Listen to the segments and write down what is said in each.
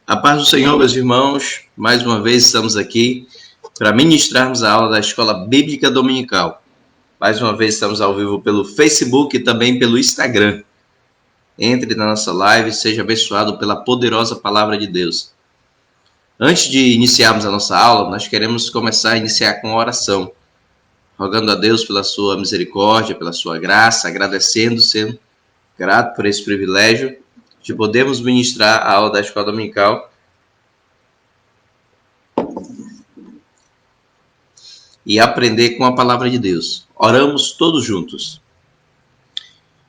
A paz do Senhor, meus irmãos. Mais uma vez estamos aqui para ministrarmos a aula da Escola Bíblica Dominical. Mais uma vez estamos ao vivo pelo Facebook e também pelo Instagram. Entre na nossa live e seja abençoado pela poderosa palavra de Deus. Antes de iniciarmos a nossa aula, nós queremos iniciar com a oração, rogando a Deus pela sua misericórdia, pela sua graça, agradecendo, sendo grato por esse privilégio de podermos ministrar a aula da Escola Dominical e aprender com a palavra de Deus. Oramos todos juntos.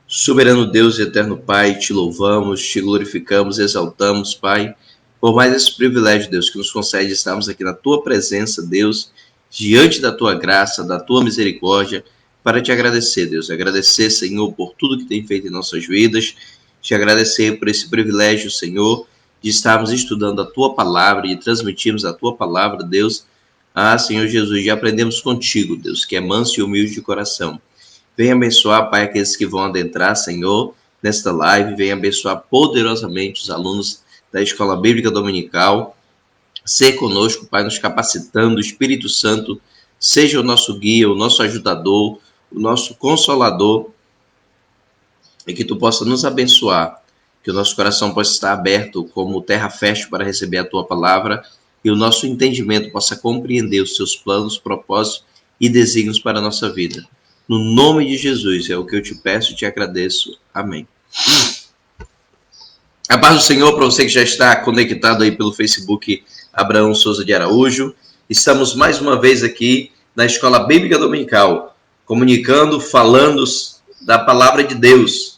Soberano Deus e eterno Pai, te louvamos, te glorificamos, exaltamos, Pai, por mais esse privilégio, Deus, que nos concede estarmos aqui na Tua presença, Deus, diante da Tua graça, da Tua misericórdia, para te agradecer, Deus. Agradecer, Senhor, por tudo que tem feito em nossas vidas. Te agradecer por esse privilégio, Senhor, de estarmos estudando a Tua palavra, de transmitirmos a Tua palavra, Deus. Senhor Jesus, de aprendemos contigo, Deus, que é manso e humilde de coração. Venha abençoar, Pai, aqueles que vão adentrar, Senhor, nesta live. Venha abençoar poderosamente os alunos da Escola Bíblica Dominical. Ser conosco, Pai, nos capacitando. O Espírito Santo seja o nosso guia, o nosso ajudador, o nosso consolador. E que Tu possa nos abençoar, que o nosso coração possa estar aberto como terra fértil para receber a Tua palavra e o nosso entendimento possa compreender os Teus planos, propósitos e desígnios para a nossa vida. No nome de Jesus é o que eu te peço e te agradeço. Amém. A paz do Senhor para você que já está conectado aí pelo Facebook Abraão Souza de Araújo. Estamos mais uma vez aqui na Escola Bíblica Dominical, comunicando, falando da palavra de Deus.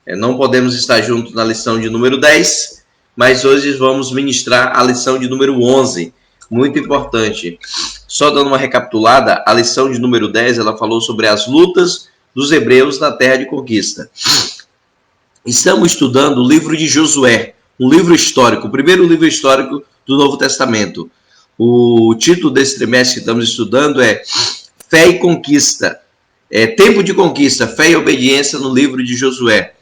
Não podemos estar juntos na lição de número 10, mas hoje vamos ministrar a lição de número 11, muito importante. Só dando uma recapitulada, a lição de número 10, ela falou sobre as lutas dos hebreus na terra de conquista. Estamos estudando o livro de Josué, um livro histórico, o primeiro livro histórico do Novo Testamento. O título desse trimestre que estamos estudando é Fé e Conquista. Tempo de conquista, fé e obediência no livro de Josué.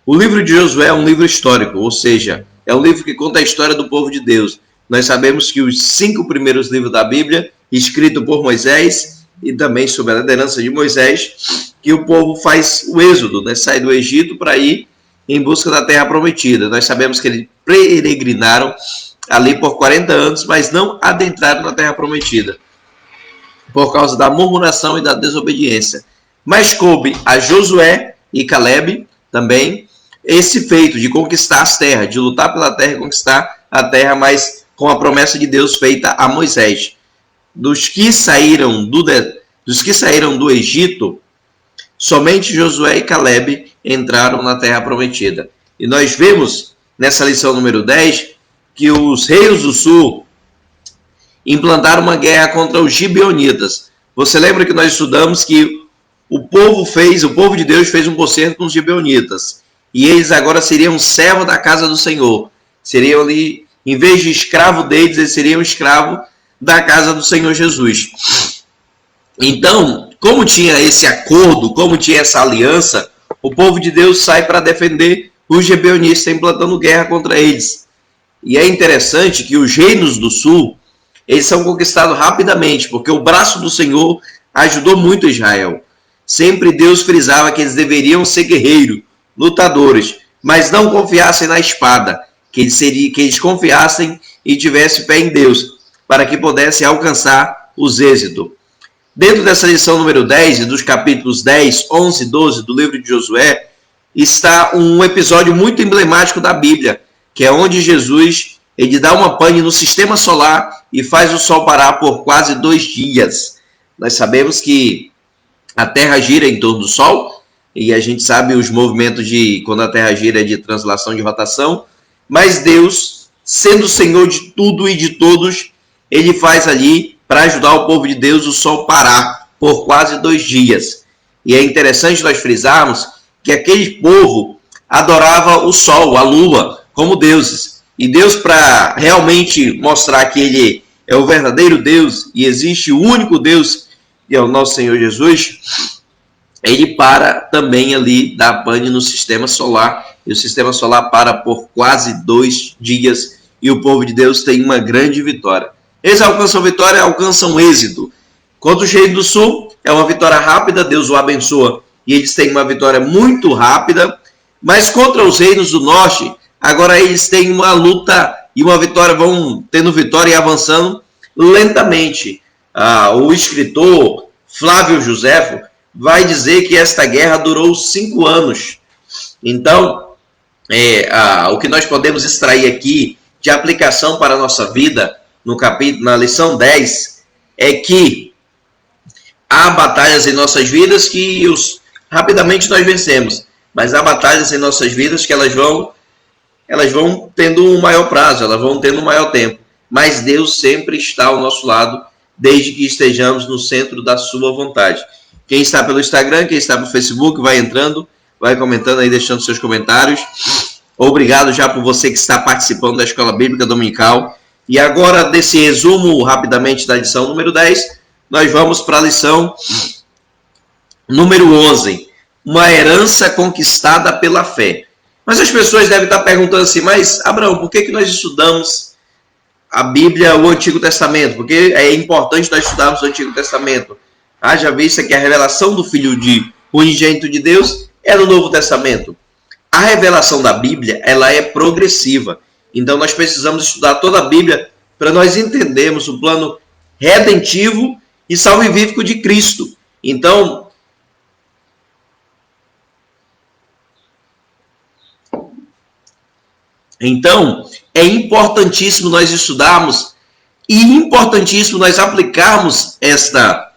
O livro de Josué é um livro histórico, ou seja, é um livro que conta a história do povo de Deus. Nós sabemos que os 5 primeiros livros da Bíblia, escritos por Moisés, e também sob a liderança de Moisés, que o povo faz o êxodo, né? Sai do Egito para ir em busca da terra prometida. Nós sabemos que eles peregrinaram ali por 40 anos, mas não adentraram na terra prometida, por causa da murmuração e da desobediência. Mas coube a Josué e Caleb também esse feito de conquistar as terras, de lutar pela terra e conquistar a terra, mas com a promessa de Deus feita a Moisés. Dos que saíram do Egito, somente Josué e Caleb entraram na terra prometida. E nós vemos nessa lição número 10 que os reis do sul implantaram uma guerra contra os gibeonitas. Você lembra que nós estudamos que o povo de Deus fez um concerto com os gibeonitas. E eles agora seriam servos da casa do Senhor. Seriam ali, em vez de escravo deles, eles seriam escravo da casa do Senhor Jesus. Então, como tinha esse acordo, como tinha essa aliança, o povo de Deus sai para defender os gibeonitas, implantando guerra contra eles. E é interessante que os reinos do sul, eles são conquistados rapidamente, porque o braço do Senhor ajudou muito Israel. Sempre Deus frisava que eles deveriam ser guerreiros, lutadores, mas não confiassem na espada, que eles confiassem e tivessem fé em Deus, para que pudessem alcançar os êxitos. Dentro dessa lição número 10, e dos capítulos 10, 11 e 12 do livro de Josué, está um episódio muito emblemático da Bíblia, que é onde Jesus ele dá uma pane no sistema solar e faz o sol parar por quase 2 dias. Nós sabemos que a Terra gira em torno do Sol, e a gente sabe os movimentos de quando a Terra gira de translação de rotação, mas Deus, sendo o Senhor de tudo e de todos, ele faz ali, para ajudar o povo de Deus, o sol parar por quase 2 dias. E é interessante nós frisarmos que aquele povo adorava o sol, a lua, como deuses. E Deus, para realmente mostrar que ele é o verdadeiro Deus e existe o único Deus, que é o nosso Senhor Jesus, ele para também ali da pane no sistema solar, e o sistema solar para por quase 2 dias, e o povo de Deus tem uma grande vitória. Eles alcançam vitória, alcançam êxito. Contra o Reino do Sul, é uma vitória rápida, Deus o abençoa, e eles têm uma vitória muito rápida. Mas contra os reinos do norte, agora eles têm uma luta e uma vitória, vão tendo vitória e avançando lentamente. O escritor Flávio Joséfo vai dizer que esta guerra durou 5 anos. Então, o que nós podemos extrair aqui de aplicação para a nossa vida, no capítulo, na lição 10, é que há batalhas em nossas vidas que rapidamente nós vencemos, mas há batalhas em nossas vidas que elas vão tendo um maior prazo, elas vão tendo um maior tempo, mas Deus sempre está ao nosso lado, desde que estejamos no centro da sua vontade. Quem está pelo Instagram, quem está pelo Facebook, vai entrando, vai comentando aí, deixando seus comentários. Obrigado já por você que está participando da Escola Bíblica Dominical. E agora, desse resumo rapidamente da lição número 10, nós vamos para a lição número 11. Uma herança conquistada pela fé. Mas as pessoas devem estar perguntando assim, mas Abraão, por que nós estudamos a Bíblia, o Antigo Testamento? Porque é importante nós estudarmos o Antigo Testamento. Haja vista que a revelação do Filho unigênito de Deus é no Novo Testamento. A revelação da Bíblia, ela é progressiva. Então nós precisamos estudar toda a Bíblia para nós entendermos o plano redentivo e salvífico de Cristo. Então, é importantíssimo nós estudarmos e importantíssimo nós aplicarmos esta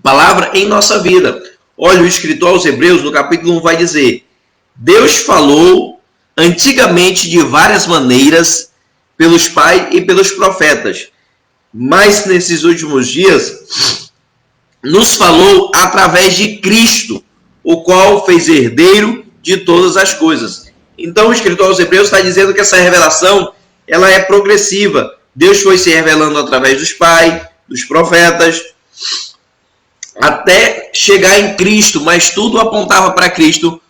palavra em nossa vida. Olha, o escritor aos Hebreus, no capítulo 1, vai dizer: Deus falou antigamente de várias maneiras pelos pais e pelos profetas, mas nesses últimos dias nos falou através de Cristo, o qual fez herdeiro de todas as coisas. Então o escritor aos Hebreus está dizendo que essa revelação ela é progressiva. Deus foi se revelando através dos pais, dos profetas, até chegar em Cristo, mas tudo apontava para Cristo,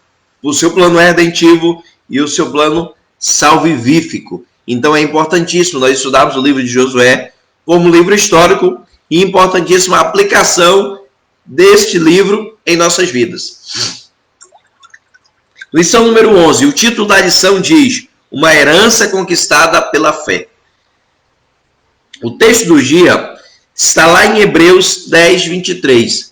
o seu plano redentivo e o seu plano salvífico. Então é importantíssimo nós estudarmos o livro de Josué como livro histórico e importantíssima a aplicação deste livro em nossas vidas. Lição número 11. O título da lição diz: uma herança conquistada pela fé. O texto do dia está lá em Hebreus 10, 23.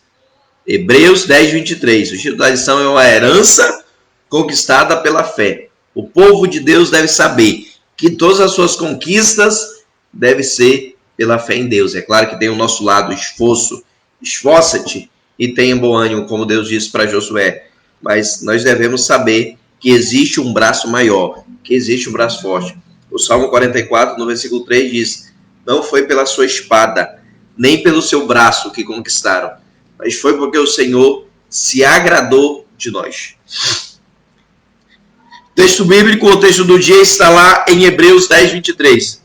Hebreus 10, 23. O título da lição é uma herança conquistada pela fé. O povo de Deus deve saber que todas as suas conquistas devem ser pela fé em Deus. É claro que tem o nosso lado esforço, esforça-te e tenha bom ânimo, como Deus disse para Josué. Mas nós devemos saber que existe um braço maior, que existe um braço forte. O Salmo 44, no versículo 3, diz: não foi pela sua espada, nem pelo seu braço que conquistaram, mas foi porque o Senhor se agradou de nós. Texto bíblico, o texto do dia está lá em Hebreus 10, 23.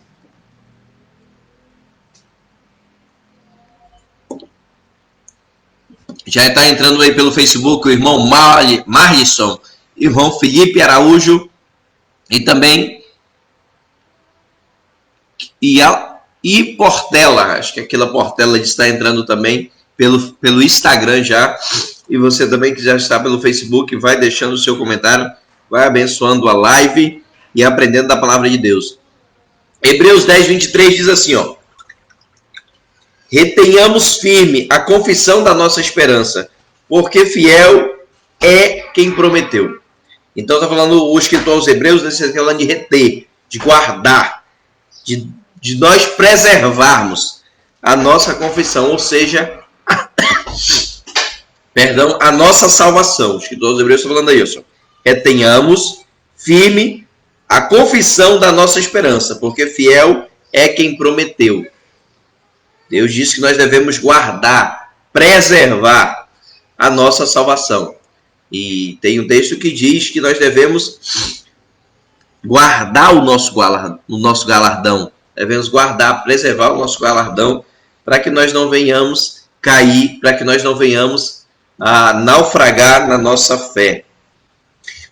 Já está entrando aí pelo Facebook o irmão Marlisson, irmão Felipe Araújo e também e Portela, acho que aquela Portela está entrando também pelo Instagram já. E você também que já está pelo Facebook, vai deixando o seu comentário, vai abençoando a live e aprendendo da palavra de Deus. Hebreus 10, 23 diz assim, ó: retenhamos firme a confissão da nossa esperança, porque fiel é quem prometeu. Então está falando o escritor aos Hebreus, está falando de reter, de guardar, de nós preservarmos a nossa confissão, ou seja, a nossa salvação. O escritor aos Hebreus está falando isso. Retenhamos firme a confissão da nossa esperança, porque fiel é quem prometeu. Deus disse que nós devemos guardar, preservar a nossa salvação. E tem um texto que diz que nós devemos guardar o nosso galardão. Devemos guardar, preservar o nosso galardão, para que nós não venhamos cair, para que nós não venhamos a naufragar na nossa fé.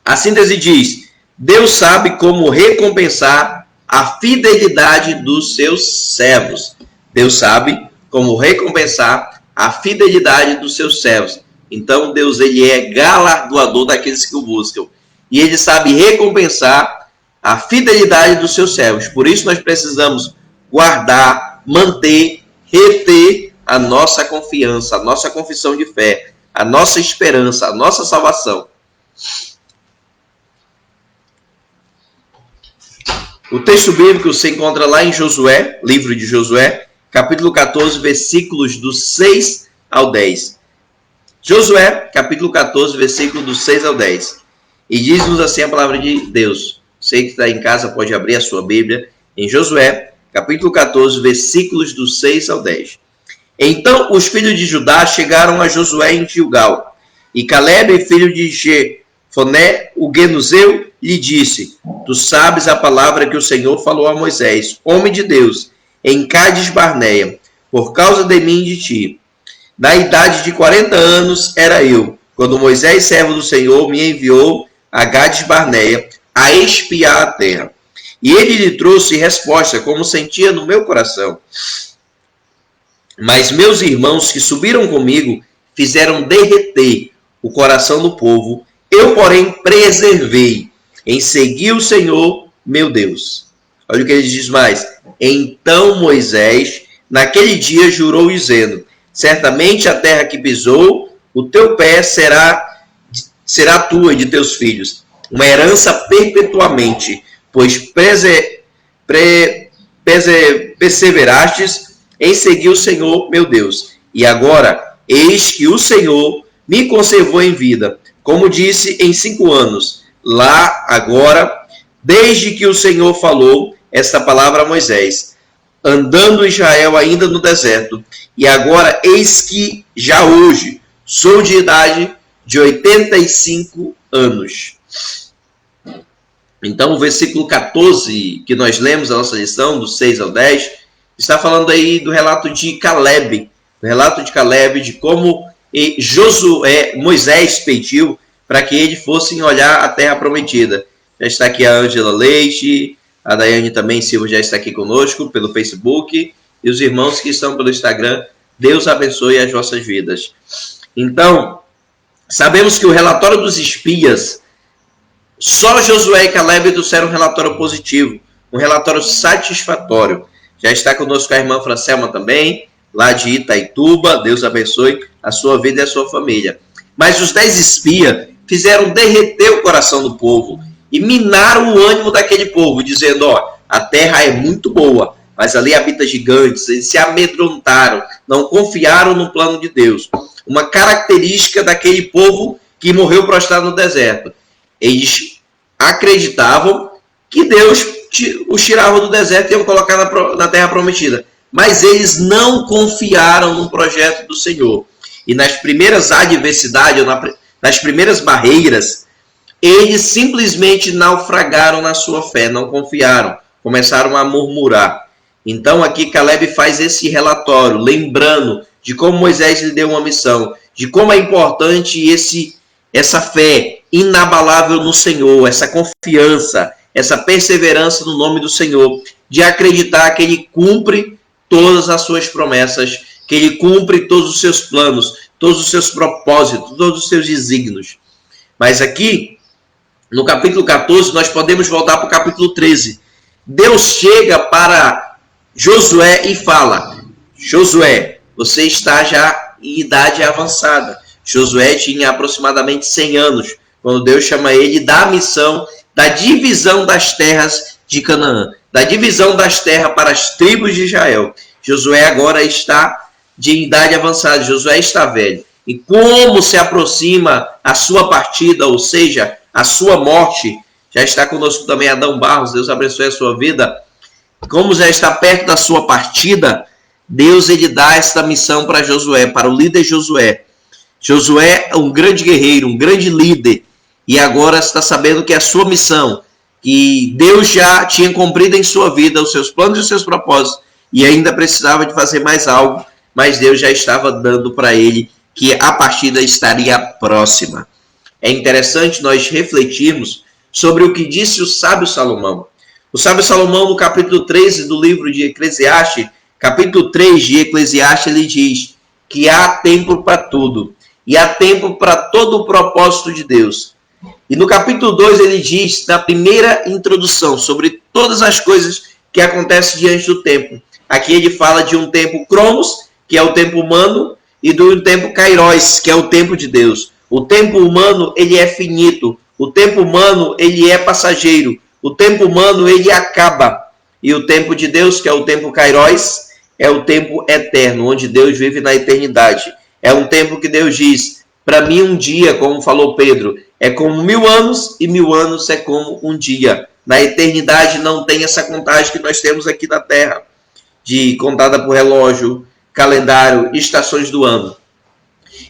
A síntese diz: Deus sabe como recompensar a fidelidade dos seus servos. Deus sabe como recompensar a fidelidade dos seus servos. Então Deus, ele é galardoador daqueles que o buscam. E ele sabe recompensar a fidelidade dos seus servos. Por isso nós precisamos guardar, manter, reter a nossa confiança, a nossa confissão de fé, a nossa esperança, a nossa salvação. O texto bíblico se encontra lá em Josué, livro de Josué, capítulo 14, versículos do 6 ao 10. Josué, capítulo 14, versículo do 6 ao 10. E diz-nos assim a palavra de Deus. Você que está em casa pode abrir a sua Bíblia em Josué, capítulo 14, versículos do 6 ao 10. Então os filhos de Judá chegaram a Josué em Gilgal, e Calebe, filho de Jefoné, o Genuzeu, lhe disse: Tu sabes a palavra que o Senhor falou a Moisés, homem de Deus, em Cádiz Barneia, por causa de mim e de ti. Na idade de 40 anos era eu, quando Moisés, servo do Senhor, me enviou a Cádiz Barneia a espiar a terra. E ele lhe trouxe resposta, como sentia no meu coração. Mas meus irmãos que subiram comigo fizeram derreter o coração do povo. Eu, porém, preservei em seguir o Senhor, meu Deus. Olha o que ele diz mais. Então Moisés, naquele dia, jurou dizendo: certamente a terra que pisou, o teu pé será tua e de teus filhos, uma herança perpetuamente, pois perseverastes em seguir o Senhor, meu Deus. E agora, eis que o Senhor me conservou em vida, como disse, em 5 anos. Lá, agora, desde que o Senhor falou esta palavra a Moisés, andando Israel ainda no deserto. E agora, eis que já hoje sou de idade de 85 anos. Então, o versículo 14, que nós lemos a nossa lição, do 6 ao 10, está falando aí do relato de Calebe, de como Moisés pediu para que ele fosse olhar a terra prometida. Já está aqui a Ângela Leite, a Daiane também Silva já está aqui conosco pelo Facebook, e os irmãos que estão pelo Instagram. Deus abençoe as vossas vidas. Então, sabemos que o relatório dos espias, só Josué e Calebe trouxeram um relatório positivo, um relatório satisfatório. Já está conosco a irmã Francelma também, lá de Itaituba. Deus abençoe a sua vida e a sua família. Mas os 10 espias fizeram derreter o coração do povo e minaram o ânimo daquele povo, dizendo: a terra é muito boa, mas ali habita gigantes. Eles se amedrontaram, não confiaram no plano de Deus. Uma característica daquele povo que morreu prostrado no deserto. Eles acreditavam que Deus os tirava do deserto e iam colocar na terra prometida. Mas eles não confiaram no projeto do Senhor. E nas primeiras adversidades, nas primeiras barreiras, eles simplesmente naufragaram na sua fé, não confiaram, começaram a murmurar. Então aqui Calebe faz esse relatório, lembrando de como Moisés lhe deu uma missão, de como é importante essa fé inabalável no Senhor, essa confiança, essa perseverança no nome do Senhor, de acreditar que Ele cumpre todas as suas promessas, que Ele cumpre todos os seus planos, todos os seus propósitos, todos os seus desígnios. Mas aqui, no capítulo 14, nós podemos voltar para o capítulo 13. Deus chega para Josué e fala: Josué, você está já em idade avançada. Josué tinha aproximadamente 100 anos, quando Deus chama ele da missão da divisão das terras de Canaã, da divisão das terras para as tribos de Israel. Josué agora está de idade avançada, Josué está velho. E como se aproxima a sua partida, ou seja, a sua morte, já está conosco também Adão Barros, Deus abençoe a sua vida. Como já está perto da sua partida, Deus ele dá esta missão para Josué, para o líder Josué. Josué é um grande guerreiro, um grande líder, e agora está sabendo que é a sua missão, que Deus já tinha cumprido em sua vida os seus planos e os seus propósitos, e ainda precisava de fazer mais algo, mas Deus já estava dando para ele que a partida estaria próxima. É interessante nós refletirmos sobre o que disse o sábio Salomão. O sábio Salomão, no capítulo 13 do livro de Eclesiastes, capítulo 3 de Eclesiastes, ele diz que há tempo para tudo, e há tempo para todo o propósito de Deus. E no capítulo 2 ele diz, na primeira introdução, sobre todas as coisas que acontecem diante do tempo. Aqui ele fala de um tempo Cronos, que é o tempo humano, e do tempo Kairos, que é o tempo de Deus. O tempo humano, ele é finito. O tempo humano, ele é passageiro. O tempo humano, ele acaba. E o tempo de Deus, que é o tempo Kairos, é o tempo eterno, onde Deus vive na eternidade. É um tempo que Deus diz, para mim um dia, como falou Pedro, é como 1000 anos e 1000 anos é como um dia. Na eternidade não tem essa contagem que nós temos aqui na Terra, de contada por relógio, calendário, estações do ano.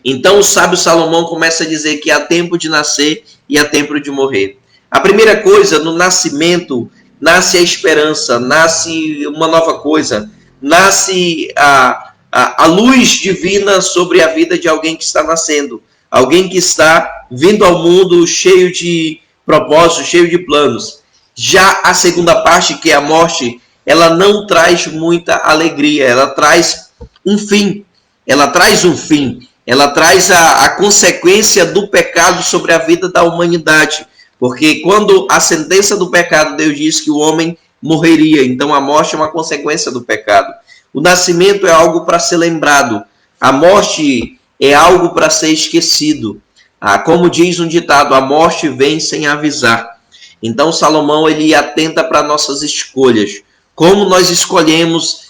Então o sábio Salomão começa a dizer que há tempo de nascer e há tempo de morrer. A primeira coisa, no nascimento, nasce a esperança, nasce uma nova coisa, nasce a luz divina sobre a vida de alguém que está nascendo, alguém que está vindo ao mundo cheio de propósitos, cheio de planos. Já a segunda parte, que é a morte, ela não traz muita alegria, ela traz um fim, ela traz a consequência do pecado sobre a vida da humanidade, porque quando a sentença do pecado, Deus diz que o homem morreria, então a morte é uma consequência do pecado. O nascimento é algo para ser lembrado, a morte é algo para ser esquecido. Como diz um ditado, a morte vem sem avisar. Então Salomão, ele atenta para nossas escolhas, como nós escolhemos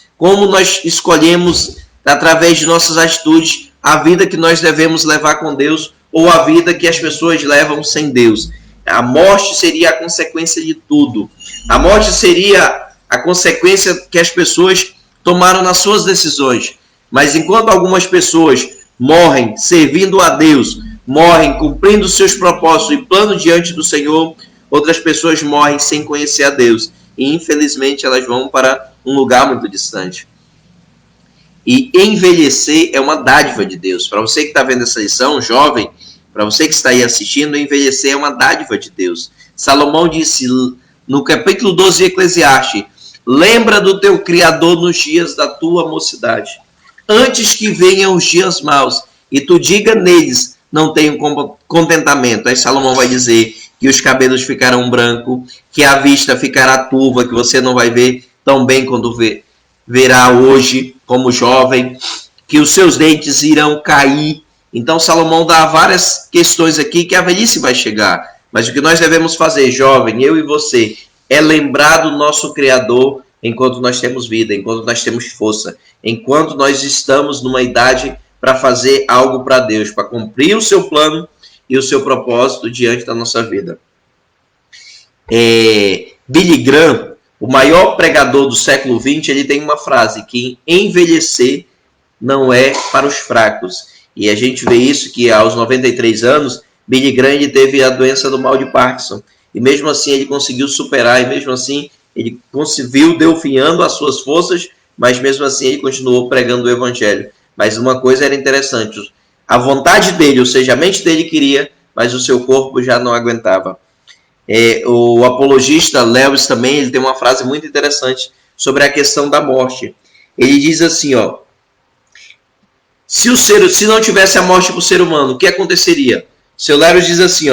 através de nossas atitudes a vida que nós devemos levar com Deus ou a vida que as pessoas levam sem Deus. A morte seria a consequência de tudo. A morte seria a consequência que as pessoas tomaram nas suas decisões. Mas enquanto algumas pessoas morrem servindo a Deus, morrem cumprindo seus propósitos e planos diante do Senhor, outras pessoas morrem sem conhecer a Deus. E infelizmente elas vão para um lugar muito distante. E envelhecer é uma dádiva de Deus. Para você que está vendo essa lição, jovem, para você que está aí assistindo, envelhecer é uma dádiva de Deus. Salomão disse no capítulo 12 de Eclesiastes, lembra do teu Criador nos dias da tua mocidade, antes que venham os dias maus, e tu diga neles, não tenho contentamento. Aí Salomão vai dizer que os cabelos ficarão brancos, que a vista ficará turva, que você não vai ver tão bem quando verá hoje como jovem, que os seus dentes irão cair. Então Salomão dá várias questões aqui que a velhice vai chegar. Mas o que nós devemos fazer, jovem, eu e você, é lembrar do nosso Criador enquanto nós temos vida, enquanto nós temos força, enquanto nós estamos numa idade para fazer algo para Deus, para cumprir o seu plano e o seu propósito diante da nossa vida. Billy Graham, o maior pregador do século XX, ele tem uma frase que envelhecer não é para os fracos. E a gente vê isso que aos 93 anos, Billy Graham ele teve a doença do mal de Parkinson. E mesmo assim ele conseguiu superar, e mesmo assim ele conseguiu delfinhando as suas forças, mas mesmo assim ele continuou pregando o evangelho. Mas uma coisa era interessante, a vontade dele, ou seja, a mente dele queria, mas o seu corpo já não aguentava. O apologista Lewis também, ele tem uma frase muito interessante sobre a questão da morte. Ele diz assim, se não tivesse a morte para o ser humano, o que aconteceria? Seu Lewis diz assim,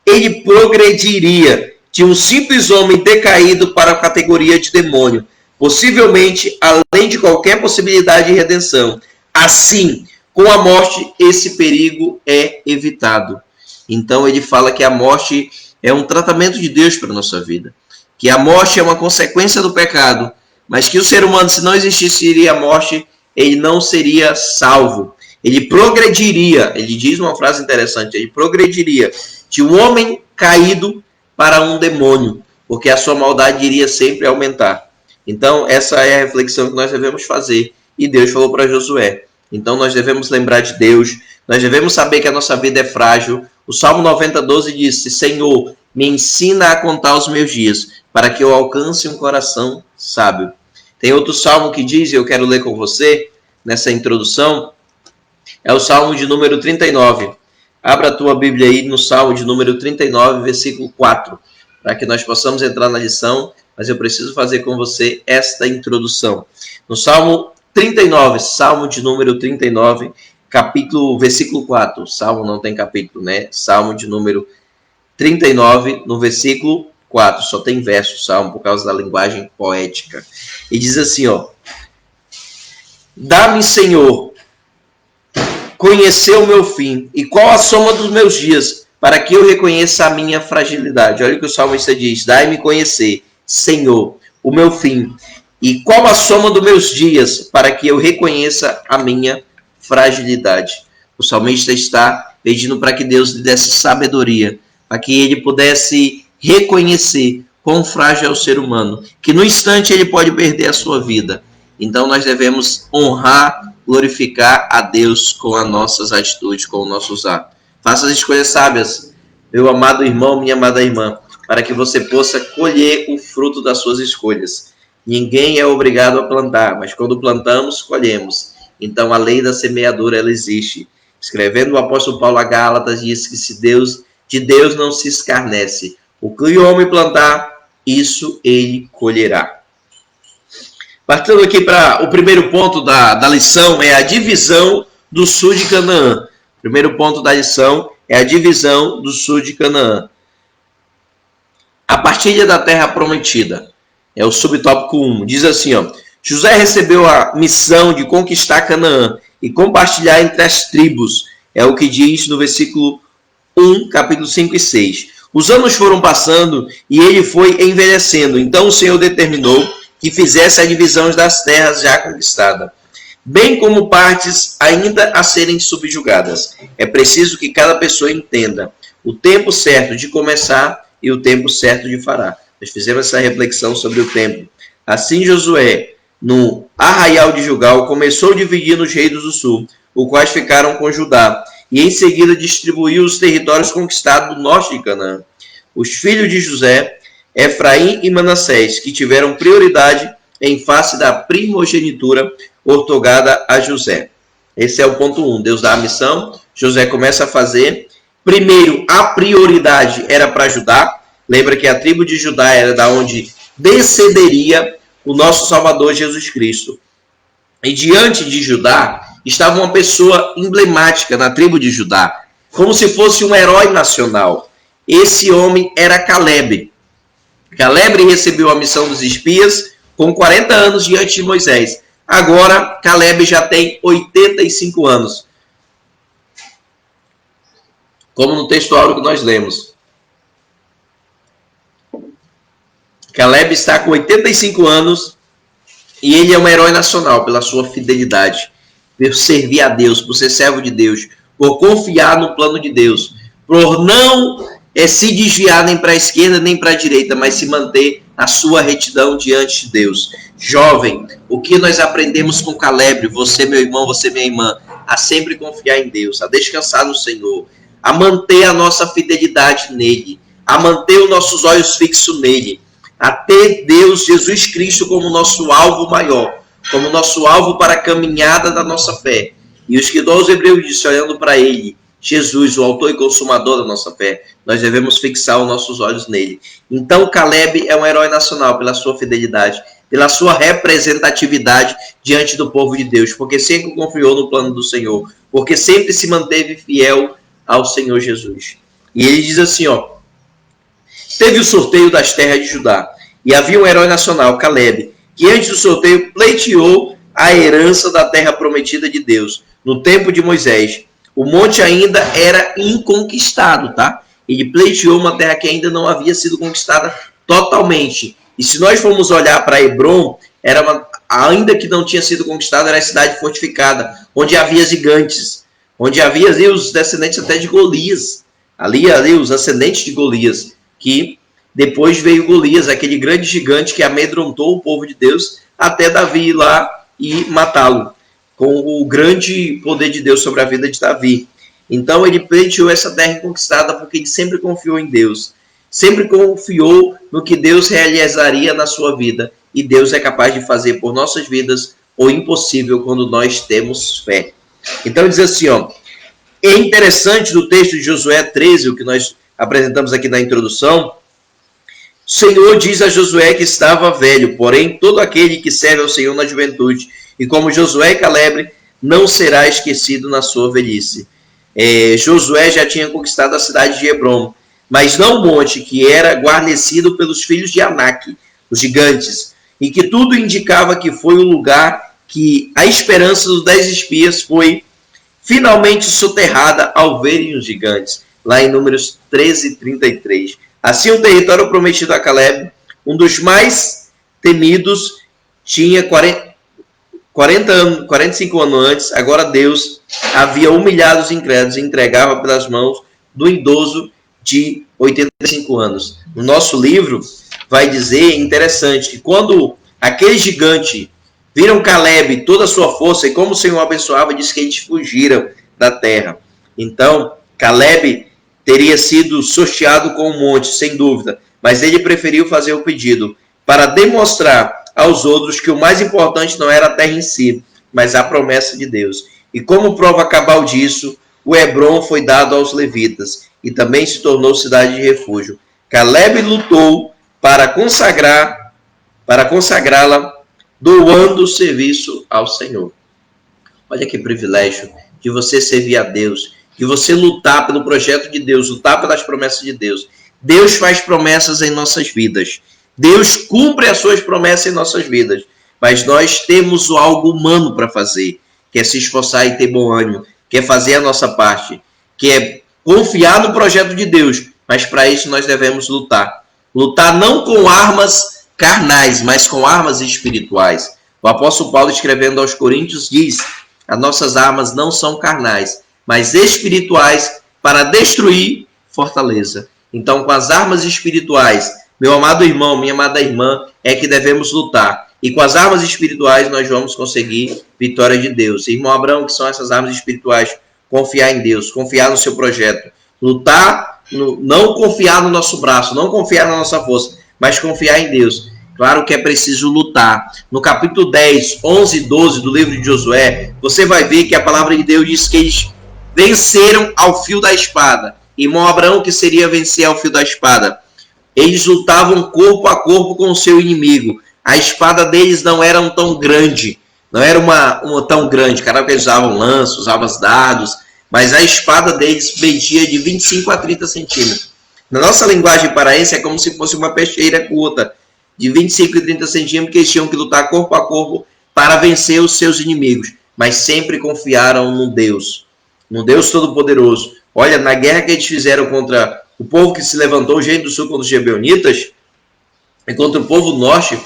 ele progrediria de um simples homem decaído para a categoria de demônio, possivelmente além de qualquer possibilidade de redenção. Assim, com a morte, esse perigo é evitado. Então ele fala que a morte é um tratamento de Deus para a nossa vida, que a morte é uma consequência do pecado, mas que o ser humano, se não existiria a morte, ele não seria salvo. Ele progrediria, ele diz uma frase interessante, ele progrediria de um homem caído para um demônio, porque a sua maldade iria sempre aumentar. Então essa é a reflexão que nós devemos fazer, e Deus falou para Josué. Então nós devemos lembrar de Deus, nós devemos saber que a nossa vida é frágil. O Salmo 90:12 disse, Senhor, me ensina a contar os meus dias, para que eu alcance um coração sábio. Tem outro salmo que diz, e eu quero ler com você, nessa introdução, é o Salmo de número 39. Abra a tua Bíblia aí no Salmo de número 39, versículo 4, para que nós possamos entrar na lição, mas eu preciso fazer com você esta introdução. No Salmo 39, Salmo de número 39, versículo 4. Salmo não tem capítulo, né? Salmo de número 39, no versículo 4. Só tem verso, Salmo, por causa da linguagem poética. E diz assim, ó: dá-me, Senhor, conhecer o meu fim, e qual a soma dos meus dias, para que eu reconheça a minha fragilidade. Olha o que o salmista diz: dai-me conhecer, Senhor, o meu fim, e qual a soma dos meus dias, para que eu reconheça a minha fragilidade. O salmista está pedindo para que Deus lhe desse sabedoria, para que ele pudesse reconhecer quão frágil é o ser humano, que no instante ele pode perder a sua vida. Então nós devemos honrar, glorificar a Deus com as nossas atitudes, com os nossos atos. Faça as escolhas sábias, meu amado irmão, minha amada irmã, para que você possa colher o fruto das suas escolhas. Ninguém é obrigado a plantar, mas quando plantamos, colhemos. Então a lei da semeadura, ela existe. Escrevendo o apóstolo Paulo a Gálatas, diz que de Deus não se escarnece. O que o homem plantar, isso ele colherá. Partindo aqui para o primeiro ponto da lição, é a divisão do sul de Canaã. O primeiro ponto da lição é a divisão do sul de Canaã. A partilha da terra prometida. É o subtópico 1. Diz assim, ó: José recebeu a missão de conquistar Canaã e compartilhar entre as tribos. É o que diz no versículo 1, capítulo 5 e 6. Os anos foram passando e ele foi envelhecendo. Então o Senhor determinou que fizesse a divisão das terras já conquistadas, bem como partes ainda a serem subjugadas. É preciso que cada pessoa entenda o tempo certo de começar e o tempo certo de parar. Nós fizemos essa reflexão sobre o tempo. Assim Josué, no arraial de Gilgal, começou a dividir nos reinos do sul, os quais ficaram com Judá, e em seguida distribuiu os territórios conquistados do norte de Canaã. Os filhos de José, Efraim e Manassés, que tiveram prioridade em face da primogenitura outorgada a José. Esse é o ponto 1. Deus dá a missão, José começa a fazer. Primeiro, a prioridade era para Judá. Lembra que a tribo de Judá era da onde descenderia o nosso Salvador Jesus Cristo. E diante de Judá estava uma pessoa emblemática na tribo de Judá, como se fosse um herói nacional. Esse homem era Caleb. Caleb recebeu a missão dos espias com 40 anos diante de Moisés. Agora, Caleb já tem 85 anos. Como no texto áureo que nós lemos. Caleb está com 85 anos e ele é um herói nacional pela sua fidelidade, por servir a Deus, por ser servo de Deus, por confiar no plano de Deus, por não se desviar nem para a esquerda nem para a direita, mas se manter na sua retidão diante de Deus. Jovem, o que nós aprendemos com Caleb, você meu irmão, você minha irmã, a sempre confiar em Deus, a descansar no Senhor, a manter a nossa fidelidade nele, a manter os nossos olhos fixos nele, a ter Deus, Jesus Cristo, como nosso alvo maior, como nosso alvo para a caminhada da nossa fé. E os que nós hebreus disse, olhando para ele, Jesus, o autor e consumador da nossa fé, nós devemos fixar os nossos olhos nele. Então Caleb é um herói nacional pela sua fidelidade, pela sua representatividade diante do povo de Deus, porque sempre confiou no plano do Senhor, porque sempre se manteve fiel ao Senhor Jesus. E ele diz assim, ó: teve o sorteio das terras de Judá, e havia um herói nacional, Caleb, que antes do sorteio pleiteou a herança da terra prometida de Deus, no tempo de Moisés. O monte ainda era inconquistado, tá? Ele pleiteou uma terra que ainda não havia sido conquistada totalmente. E se nós formos olhar para Hebron, ainda que não tinha sido conquistada, era a cidade fortificada, onde havia gigantes, onde havia ali os descendentes até de Golias. Ali os ascendentes de Golias, que depois veio Golias, aquele grande gigante que amedrontou o povo de Deus, até Davi ir lá e matá-lo, com o grande poder de Deus sobre a vida de Davi. Então ele pleiteou essa terra conquistada porque ele sempre confiou em Deus, sempre confiou no que Deus realizaria na sua vida, e Deus é capaz de fazer por nossas vidas o impossível quando nós temos fé. Então diz assim, ó, é interessante do texto de Josué 13, o que nós apresentamos aqui na introdução, O Senhor diz a Josué que estava velho, porém todo aquele que serve ao Senhor na juventude, e como Josué e Caleb, não será esquecido na sua velhice. Josué já tinha conquistado a cidade de Hebrom, mas não o monte, que era guarnecido pelos filhos de Anak, os gigantes, e que tudo indicava que foi o lugar que a esperança dos 10 espias foi finalmente soterrada ao verem os gigantes, lá em Números 13:33. Assim, o território prometido a Caleb, um dos mais temidos, tinha 45 anos antes. Agora Deus havia humilhado os incrédulos e entregava pelas mãos do idoso de 85 anos. No nosso livro vai dizer, interessante, que quando aquele gigante viram Caleb, toda a sua força, e como o Senhor abençoava, disse que eles fugiram da terra. Então, Caleb teria sido sorteado com um monte, sem dúvida, mas ele preferiu fazer o pedido para demonstrar aos outros que o mais importante não era a terra em si, mas a promessa de Deus. E como prova cabal disso, o Hebrom foi dado aos levitas e também se tornou cidade de refúgio. Caleb lutou para consagrá-la, doando o serviço ao Senhor. Olha que privilégio de você servir a Deus, de você lutar pelo projeto de Deus, lutar pelas promessas de Deus. Deus faz promessas em nossas vidas. Deus cumpre as suas promessas em nossas vidas. Mas nós temos algo humano para fazer, que é se esforçar e ter bom ânimo, que é fazer a nossa parte, que é confiar no projeto de Deus. Mas para isso nós devemos lutar. Lutar não com armas carnais, mas com armas espirituais. O apóstolo Paulo, escrevendo aos Coríntios, diz: as nossas armas não são carnais, mas espirituais, para destruir fortaleza. Então, com as armas espirituais, meu amado irmão, minha amada irmã, é que devemos lutar. E com as armas espirituais nós vamos conseguir vitória de Deus. Irmão Abraão, que são essas armas espirituais? Confiar em Deus, confiar no seu projeto. Lutar, não confiar no nosso braço, não confiar na nossa força, mas confiar em Deus. Claro que é preciso lutar. No capítulo 10, 11 e 12 do livro de Josué, você vai ver que a palavra de Deus diz que eles venceram ao fio da espada. Irmão Abraão, que seria vencer ao fio da espada? Eles lutavam corpo a corpo com o seu inimigo. A espada deles não era tão grande. Não era uma tão grande. Cara, eles usavam lanços, usavam dardos. Mas a espada deles media de 25 a 30 centímetros. Na nossa linguagem paraense é como se fosse uma peixeira curta, de 25 e 30 centímetros, que eles tinham que lutar corpo a corpo para vencer os seus inimigos. Mas sempre confiaram no Deus Todo-Poderoso. Olha, na guerra que eles fizeram contra o povo que se levantou, o Reino do Sul, contra os Gibeonitas, e contra o povo do norte,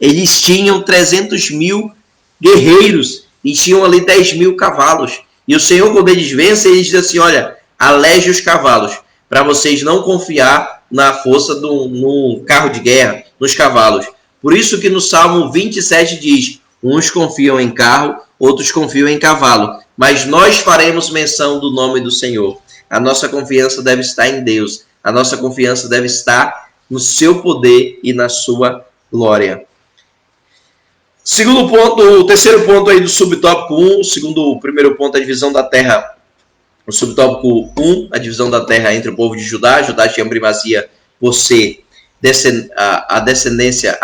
eles tinham 300 mil guerreiros e tinham ali 10 mil cavalos. E o Senhor, quando eles vencem, ele diz assim: olha, aleje os cavalos, para vocês não confiar na força no carro de guerra, nos cavalos. Por isso que no Salmo 27 diz: uns confiam em carro, outros confiam em cavalo, mas nós faremos menção do nome do Senhor. A nossa confiança deve estar em Deus. A nossa confiança deve estar no seu poder e na sua glória. Segundo ponto, o terceiro ponto aí do subtópico 1, o primeiro ponto, a divisão da terra. O subtópico 1, a divisão da terra entre o povo de Judá. Judá tinha primazia por ser a ascendência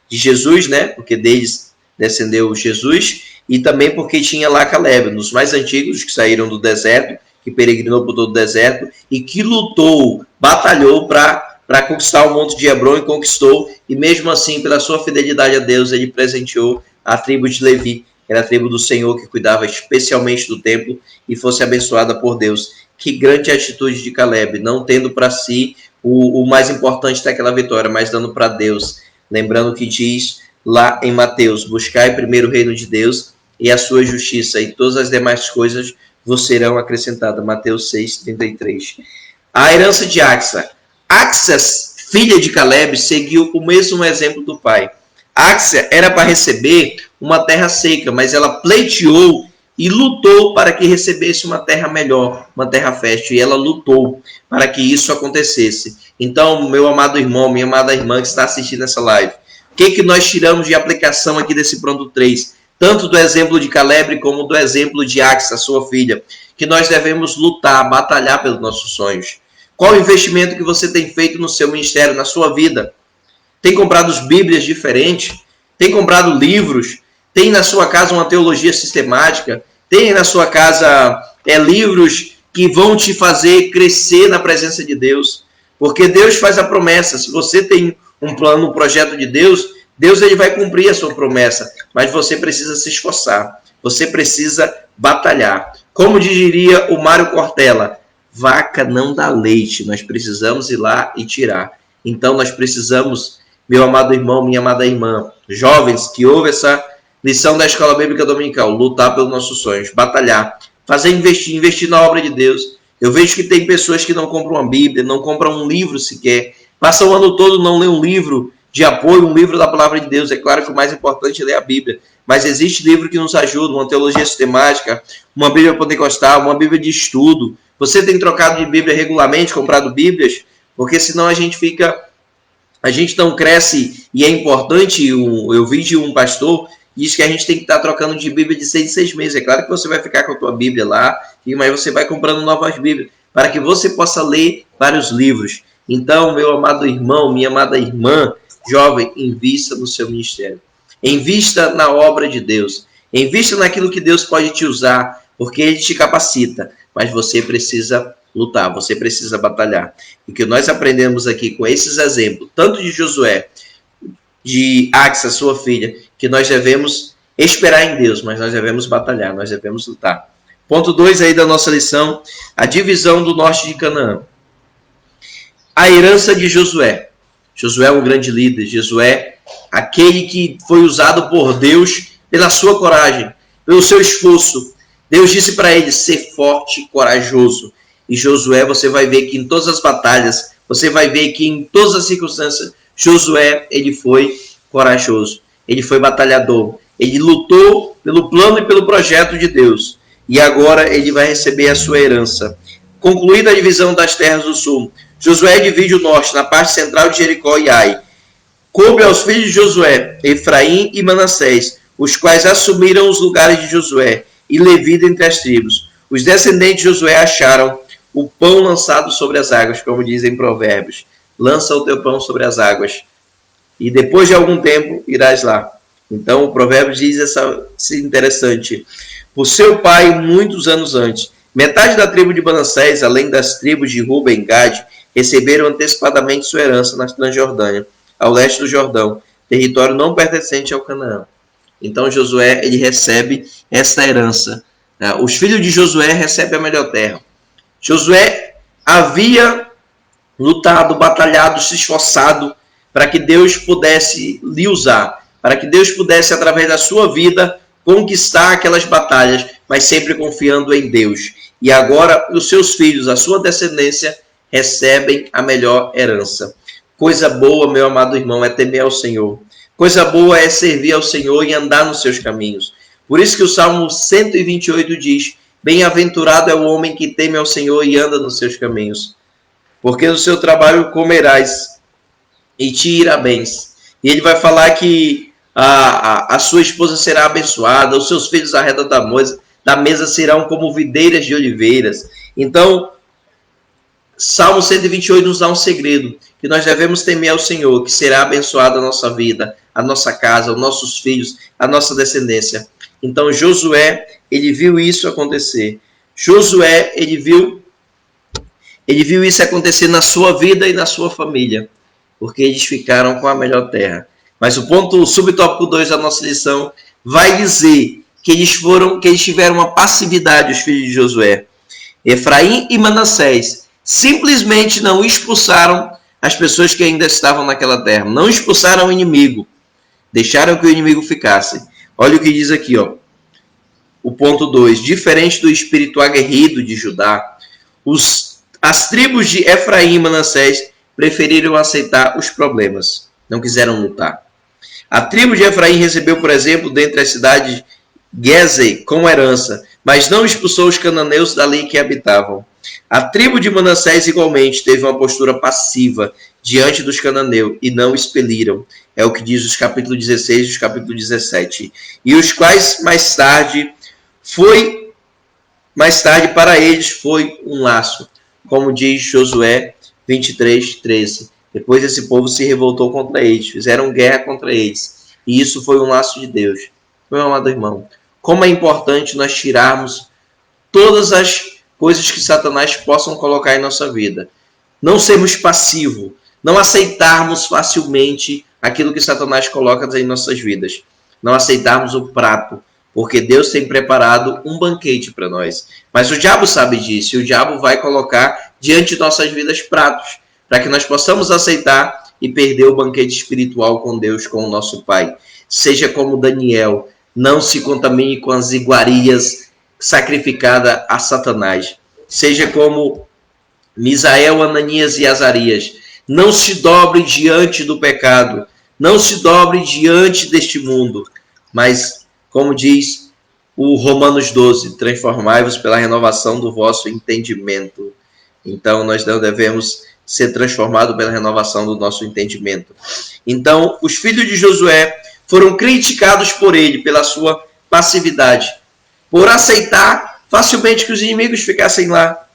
de Jesus, né? Porque deles descendeu Jesus. E também porque tinha lá Caleb, um dos mais antigos que saíram do deserto, que peregrinou por todo o deserto e que lutou, batalhou para conquistar o monte de Hebrom, e conquistou. E mesmo assim, pela sua fidelidade a Deus, ele presenteou a tribo de Levi, que era a tribo do Senhor, que cuidava especialmente do templo e fosse abençoada por Deus. Que grande atitude de Caleb, não tendo para si o mais importante daquela vitória, mas dando para Deus. Lembrando que diz lá em Mateus: buscai primeiro o reino de Deus e a sua justiça, e todas as demais coisas vos serão acrescentadas. Mateus 6:33. A herança de Axa. Axa, filha de Caleb, seguiu o mesmo exemplo do pai. Axa era para receber uma terra seca, mas ela pleiteou e lutou para que recebesse uma terra melhor, uma terra fértil, e ela lutou para que isso acontecesse. Então, meu amado irmão, minha amada irmã que está assistindo essa live, o que nós tiramos de aplicação aqui desse ponto 3? Tanto do exemplo de Caleb como do exemplo de Axa, sua filha, que nós devemos lutar, batalhar pelos nossos sonhos. Qual o investimento que você tem feito no seu ministério, na sua vida? Tem comprado Bíblias diferentes? Tem comprado livros? Tem na sua casa uma teologia sistemática? Tem na sua casa livros que vão te fazer crescer na presença de Deus? Porque Deus faz a promessa. Se você tem um plano, um projeto de Deus, Deus ele vai cumprir a sua promessa. Mas você precisa se esforçar. Você precisa batalhar. Como diria o Mário Cortella, vaca não dá leite. Nós precisamos ir lá e tirar. Então nós precisamos, meu amado irmão, minha amada irmã, jovens que ouvem essa lição da Escola Bíblica Dominical, lutar pelos nossos sonhos, batalhar, fazer investir na obra de Deus. Eu vejo que tem pessoas que não compram uma Bíblia, não compram um livro sequer, passam o ano todo não lê um livro de apoio, um livro da Palavra de Deus. É claro que o mais importante é ler a Bíblia, mas existe livro que nos ajuda, uma teologia sistemática, uma Bíblia pentecostal, uma Bíblia de estudo. Você tem trocado de Bíblia regularmente, comprado Bíblias? Porque senão a gente não cresce, e é importante. Eu vi de um pastor diz que a gente tem que estar trocando de Bíblia de 6 em 6 meses. É claro que você vai ficar com a tua Bíblia lá, mas você vai comprando novas Bíblias, para que você possa ler vários livros. Então, meu amado irmão, minha amada irmã, jovem, invista no seu ministério. Invista na obra de Deus. Invista naquilo que Deus pode te usar, porque Ele te capacita. Mas você precisa lutar, você precisa batalhar. E o que nós aprendemos aqui com esses exemplos, tanto de Josué, de Axa, sua filha, que nós devemos esperar em Deus, mas nós devemos batalhar, nós devemos lutar. Ponto 2 aí da nossa lição, a divisão do norte de Canaã. A herança de Josué. Josué é um grande líder. Josué, aquele que foi usado por Deus pela sua coragem, pelo seu esforço. Deus disse para ele, ser forte e corajoso. E Josué, você vai ver que em todas as batalhas, você vai ver que em todas as circunstâncias, Josué, ele foi corajoso, ele foi batalhador, ele lutou pelo plano e pelo projeto de Deus, e agora ele vai receber a sua herança. Concluída a divisão das terras do sul, Josué divide o norte na parte central de Jericó e Ai. Coube aos filhos de Josué, Efraim e Manassés, os quais assumiram os lugares de Josué, e Levi dentre as tribos. Os descendentes de Josué acharam o pão lançado sobre as águas, como dizem Provérbios. Lança o teu pão sobre as águas, e depois de algum tempo irás lá. Então o provérbio diz essa interessante. Por seu pai, muitos anos antes, metade da tribo de Manassés, além das tribos de Ruben e Gade, receberam antecipadamente sua herança na Transjordânia, ao leste do Jordão, território não pertencente ao Canaã. Então Josué, ele recebe essa herança. Os filhos de Josué recebem a melhor terra. Josué havia lutado, batalhado, se esforçado para que Deus pudesse lhe usar, para que Deus pudesse, através da sua vida, conquistar aquelas batalhas, mas sempre confiando em Deus. E agora os seus filhos, a sua descendência, recebem a melhor herança. Coisa boa, meu amado irmão, é temer ao Senhor. Coisa boa é servir ao Senhor e andar nos seus caminhos. Por isso que o Salmo 128 diz, bem-aventurado é o homem que teme ao Senhor e anda nos seus caminhos. Porque no seu trabalho comerás e te irá bens. E ele vai falar que a sua esposa será abençoada, os seus filhos ao redor da mesa serão como videiras de oliveiras. Então, Salmo 128 nos dá um segredo, que nós devemos temer ao Senhor, que será abençoada a nossa vida, a nossa casa, os nossos filhos, a nossa descendência. Então, Josué, ele viu isso acontecer. Josué, ele viu isso acontecer na sua vida e na sua família, porque eles ficaram com a melhor terra. Mas o subtópico 2 da nossa lição vai dizer que eles tiveram uma passividade, os filhos de Josué. Efraim e Manassés simplesmente não expulsaram as pessoas que ainda estavam naquela terra, não expulsaram o inimigo, deixaram que o inimigo ficasse. Olha o que diz aqui, ó. O ponto 2, diferente do espírito aguerrido de Judá, as tribos de Efraim e Manassés preferiram aceitar os problemas, não quiseram lutar. A tribo de Efraim recebeu, por exemplo, dentre as cidades Gezer como herança, mas não expulsou os cananeus dali que habitavam. A tribo de Manassés igualmente teve uma postura passiva diante dos cananeus e não expeliram. É o que diz os capítulos 16 e os capítulos 17. E os quais mais tarde para eles foi um laço. como diz Josué 23:13. Depois esse povo se revoltou contra eles, fizeram guerra contra eles. E isso foi um laço de Deus. Meu amado irmão, como é importante nós tirarmos todas as coisas que Satanás possam colocar em nossa vida. Não sermos passivos, não aceitarmos facilmente aquilo que Satanás coloca em nossas vidas. Não aceitarmos o prato, porque Deus tem preparado um banquete para nós. Mas o diabo sabe disso, e o diabo vai colocar diante de nossas vidas pratos, para que nós possamos aceitar e perder o banquete espiritual com Deus, com o nosso Pai. Seja como Daniel, não se contamine com as iguarias sacrificadas a Satanás. Seja como Misael, Ananias e Azarias. Não se dobre diante do pecado. Não se dobre diante deste mundo. Mas, como diz o Romanos 12, transformai-vos pela renovação do vosso entendimento. Então, nós não devemos ser transformados pela renovação do nosso entendimento. Então, os filhos de Josué foram criticados por ele, pela sua passividade, por aceitar facilmente que os inimigos ficassem lá.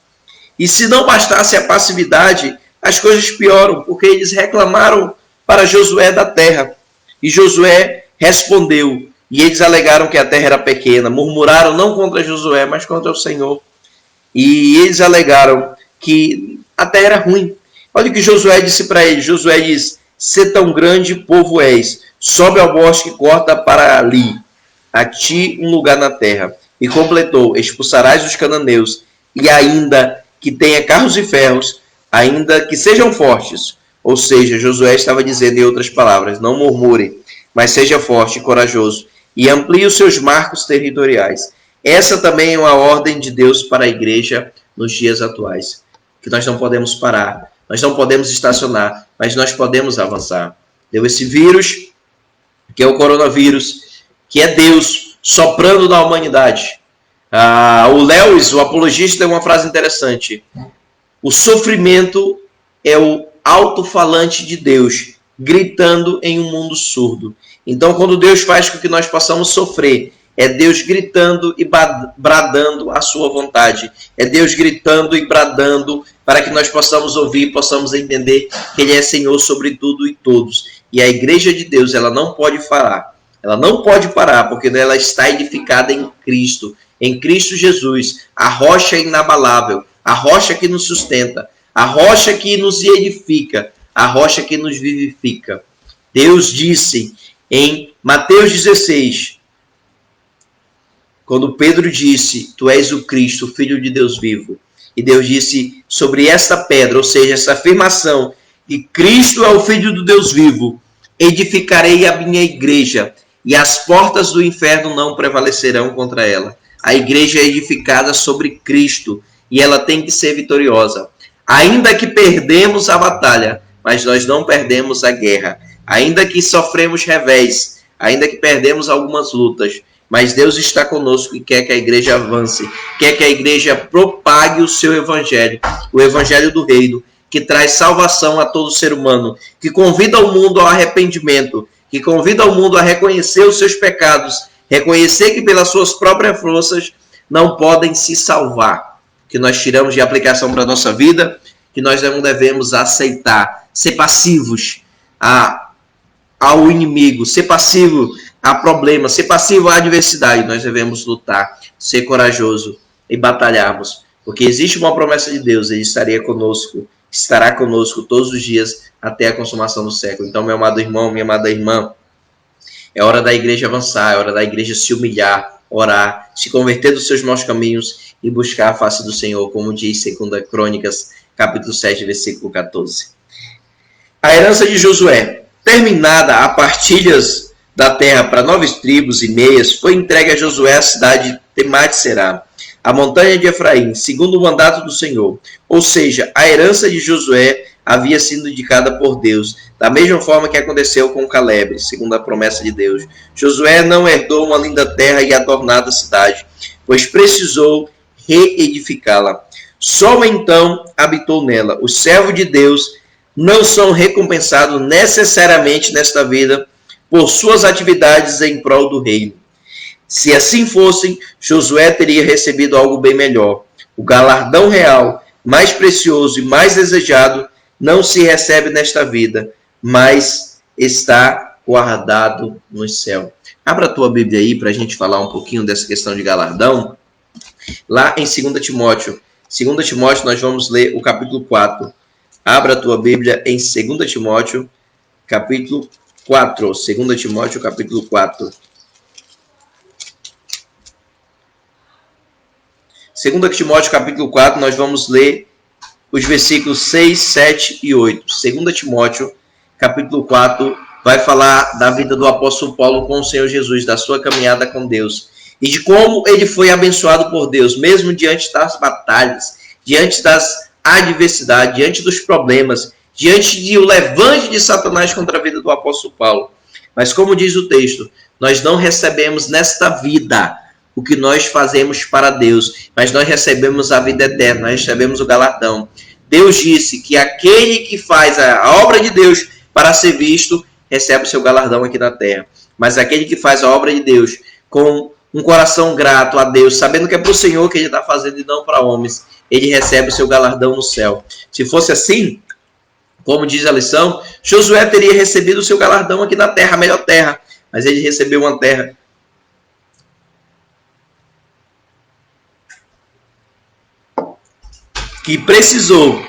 E se não bastasse a passividade, as coisas pioram, porque eles reclamaram para Josué da terra. E Josué respondeu, e eles alegaram que a terra era pequena, murmuraram não contra Josué, mas contra o Senhor. E eles alegaram que a terra era ruim. Olha o que Josué disse para eles. Josué diz, se tão grande povo és, sobe ao bosque e corta para ali, a ti um lugar na terra. E completou, expulsarás os cananeus, e ainda que tenha carros e ferros, ainda que sejam fortes. Ou seja, Josué estava dizendo em outras palavras, não murmure, mas seja forte e corajoso, e amplie os seus marcos territoriais. Essa também é uma ordem de Deus para a igreja nos dias atuais, que nós não podemos parar, nós não podemos estacionar, mas nós podemos avançar. Deu esse vírus, que é o coronavírus, que é Deus soprando na humanidade. O Lewis, o apologista, deu uma frase interessante. O sofrimento é o alto-falante de Deus, gritando em um mundo surdo. Então, quando Deus faz com que nós possamos sofrer, é Deus gritando e bradando a sua vontade. É Deus gritando e bradando para que nós possamos ouvir, possamos entender que Ele é Senhor sobre tudo e todos. E a igreja de Deus, ela não pode parar. Ela não pode parar, porque ela está edificada em Cristo Jesus, a rocha inabalável, a rocha que nos sustenta, a rocha que nos edifica, a rocha que nos vivifica. Deus disse em Mateus 16, quando Pedro disse, tu és o Cristo, o Filho de Deus vivo. E Deus disse sobre esta pedra, ou seja, essa afirmação, que Cristo é o Filho do Deus vivo, edificarei a minha igreja, e as portas do inferno não prevalecerão contra ela. A igreja é edificada sobre Cristo, e ela tem que ser vitoriosa. Ainda que perdemos a batalha, mas nós não perdemos a guerra. Ainda que sofremos revés, ainda que perdemos algumas lutas, mas Deus está conosco e quer que a igreja avance, quer que a igreja propague o seu evangelho, o evangelho do reino, que traz salvação a todo ser humano, que convida o mundo ao arrependimento, que convida o mundo a reconhecer os seus pecados, reconhecer que pelas suas próprias forças não podem se salvar, que nós tiramos de aplicação para a nossa vida, que nós não devemos aceitar, ser passivos ao inimigo, ser passivo a problemas, ser passivo à adversidade. Nós devemos lutar, ser corajoso e batalharmos, porque existe uma promessa de Deus, Ele estará conosco todos os dias até a consumação do século. Então, meu amado irmão, minha amada irmã, é hora da igreja avançar, é hora da igreja se humilhar, orar, se converter dos seus maus caminhos e buscar a face do Senhor, como diz 2 Crônicas, capítulo 7, versículo 14. A herança de Josué, terminada a partilhas da terra para 9 tribos e meias, foi entregue a Josué a cidade de Temat-Será, a montanha de Efraim, segundo o mandato do Senhor. Ou seja, a herança de Josué havia sido indicada por Deus, da mesma forma que aconteceu com Caleb, segundo a promessa de Deus. Josué não herdou uma linda terra e adornada cidade, pois precisou reedificá-la. Só então habitou nela. Os servos de Deus não são recompensados necessariamente nesta vida por suas atividades em prol do reino. Se assim fossem, Josué teria recebido algo bem melhor. O galardão real mais precioso e mais desejado não se recebe nesta vida, mas está guardado no céu. Abra a tua Bíblia aí para a gente falar um pouquinho dessa questão de galardão. Lá em 2 Timóteo. 2 Timóteo, nós vamos ler o capítulo 4. Abra a tua Bíblia em 2 Timóteo, capítulo 4. 2 Timóteo, capítulo 4. 2 Timóteo, capítulo 4, nós vamos ler os versículos 6, 7 e 8. 2 Timóteo, capítulo 4, vai falar da vida do apóstolo Paulo com o Senhor Jesus, da sua caminhada com Deus. E de como ele foi abençoado por Deus, mesmo diante das batalhas, diante das adversidades, diante dos problemas, diante do levante de Satanás contra a vida do apóstolo Paulo. Mas como diz o texto, nós não recebemos nesta vida o que nós fazemos para Deus, mas nós recebemos a vida eterna, nós recebemos o galardão. Deus disse que aquele que faz a obra de Deus para ser visto, recebe o seu galardão aqui na terra. Mas aquele que faz a obra de Deus com um coração grato a Deus, sabendo que é para o Senhor que ele está fazendo e não para homens, ele recebe o seu galardão no céu. Se fosse assim, como diz a lição, Josué teria recebido o seu galardão aqui na terra, a melhor terra, mas ele recebeu uma terra que precisou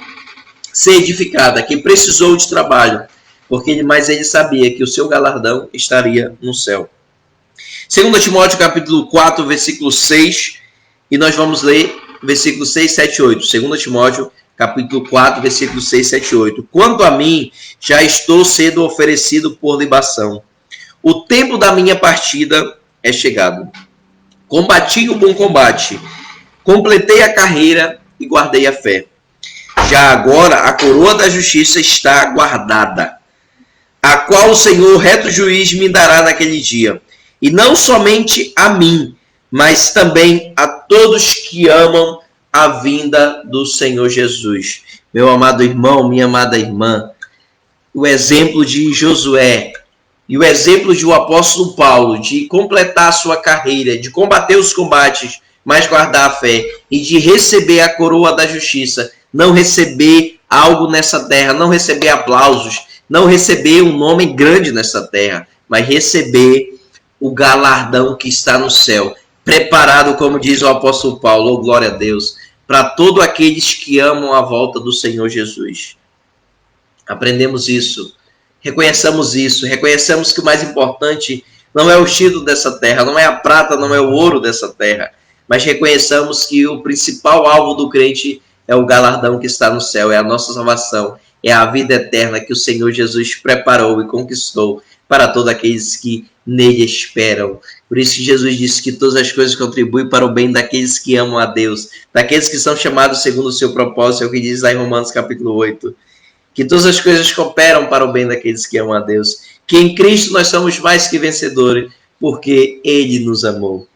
ser edificada, que precisou de trabalho, mas ele sabia que o seu galardão estaria no céu. 2 Timóteo capítulo 4, versículo 6, e nós vamos ler versículos 6, 7 e 8. 2 Timóteo capítulo 4, versículos 6, 7 e 8. Quanto a mim, já estou sendo oferecido por libação. O tempo da minha partida é chegado. Combati o bom combate, completei a carreira e guardei a fé. Já agora a coroa da justiça está guardada, a qual o Senhor, reto juiz, me dará naquele dia. E não somente a mim, mas também a todos que amam a vinda do Senhor Jesus. Meu amado irmão, minha amada irmã, o exemplo de Josué e o exemplo de o apóstolo Paulo de completar a sua carreira, de combater os combates, mas guardar a fé e de receber a coroa da justiça, não receber algo nessa terra, não receber aplausos, não receber um nome grande nessa terra, mas receber o galardão que está no céu, preparado, como diz o apóstolo Paulo, oh, glória a Deus, para todos aqueles que amam a volta do Senhor Jesus. Aprendemos isso, reconheçamos que o mais importante não é o título dessa terra, não é a prata, não é o ouro dessa terra, mas reconheçamos que o principal alvo do crente é o galardão que está no céu, é a nossa salvação, é a vida eterna que o Senhor Jesus preparou e conquistou para todos aqueles que nele esperam. Por isso que Jesus disse que todas as coisas contribuem para o bem daqueles que amam a Deus, daqueles que são chamados segundo o seu propósito, é o que diz lá em Romanos capítulo 8. Que todas as coisas cooperam para o bem daqueles que amam a Deus. Que em Cristo nós somos mais que vencedores, porque Ele nos amou.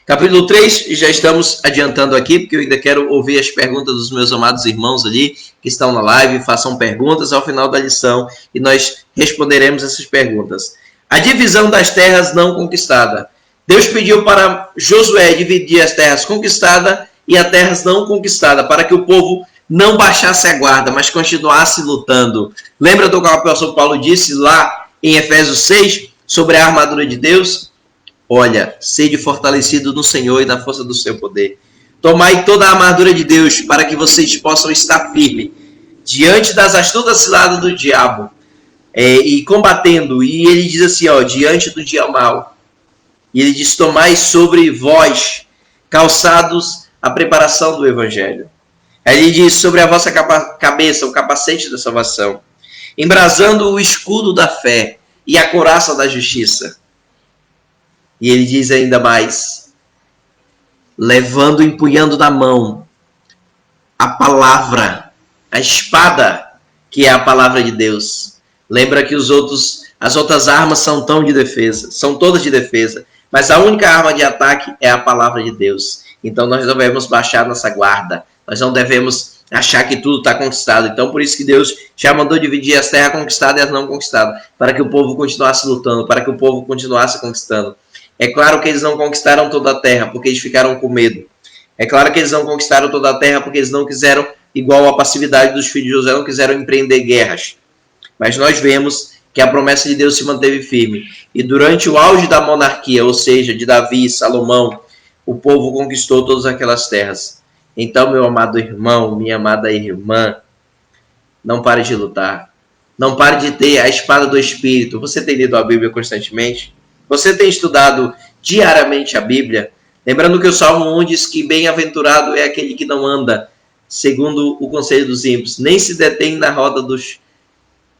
Capítulo 3, já estamos adiantando aqui, porque eu ainda quero ouvir as perguntas dos meus amados irmãos ali, que estão na live, façam perguntas ao final da lição, e nós responderemos essas perguntas. A divisão das terras não conquistadas. Deus pediu para Josué dividir as terras conquistadas e as terras não conquistadas, para que o povo não baixasse a guarda, mas continuasse lutando. Lembra do que o apóstolo Paulo disse lá em Efésios 6, sobre a armadura de Deus? Olha, sede fortalecido no Senhor e na força do seu poder. Tomai toda a armadura de Deus para que vocês possam estar firmes diante das astutas ciladas do diabo e combatendo. E ele diz assim, diante do dia mau. E ele diz, tomai sobre vós calçados a preparação do evangelho. Aí ele diz, sobre a vossa cabeça, o capacete da salvação. Embrasando o escudo da fé e a couraça da justiça. E ele diz ainda mais, levando, empunhando na mão a palavra, a espada, que é a palavra de Deus. Lembra que as outras armas são todas de defesa, mas a única arma de ataque é a palavra de Deus. Então nós devemos baixar nossa guarda, nós não devemos achar que tudo está conquistado. Então por isso que Deus já mandou dividir as terras conquistadas e as não conquistadas, para que o povo continuasse lutando, para que o povo continuasse conquistando. É claro que eles não conquistaram toda a terra, porque eles ficaram com medo. É claro que eles não conquistaram toda a terra porque eles não quiseram, igual a passividade dos filhos de José, não quiseram empreender guerras. Mas nós vemos que a promessa de Deus se manteve firme. E durante o auge da monarquia, ou seja, de Davi e Salomão, o povo conquistou todas aquelas terras. Então, meu amado irmão, minha amada irmã, não pare de lutar. Não pare de ter a espada do Espírito. Você tem lido a Bíblia constantemente? Você tem estudado diariamente a Bíblia? Lembrando que o Salmo 1 diz que bem-aventurado é aquele que não anda segundo o conselho dos ímpios, nem se detém na roda dos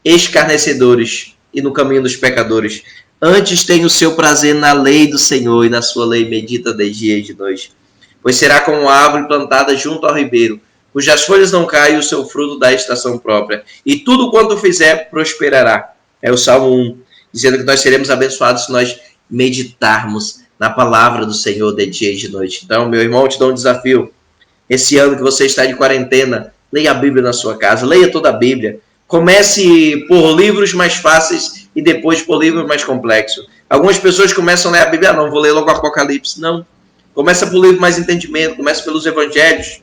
escarnecedores e no caminho dos pecadores. Antes tem o seu prazer na lei do Senhor, e na sua lei medita de dia e de noite. Pois será como uma árvore plantada junto ao ribeiro, cujas folhas não caem, e o seu fruto dá estação própria. E tudo quanto fizer prosperará. É o Salmo 1, dizendo que nós seremos abençoados se nós meditarmos na palavra do Senhor de dia e de noite. Então, meu irmão, eu te dou um desafio. Esse ano que você está de quarentena, leia a Bíblia na sua casa, leia toda a Bíblia. Comece por livros mais fáceis e depois por livros mais complexos. Algumas pessoas começam a ler a Bíblia, não, vou ler logo o Apocalipse. Não. Começa por livro mais entendimento, começa pelos evangelhos.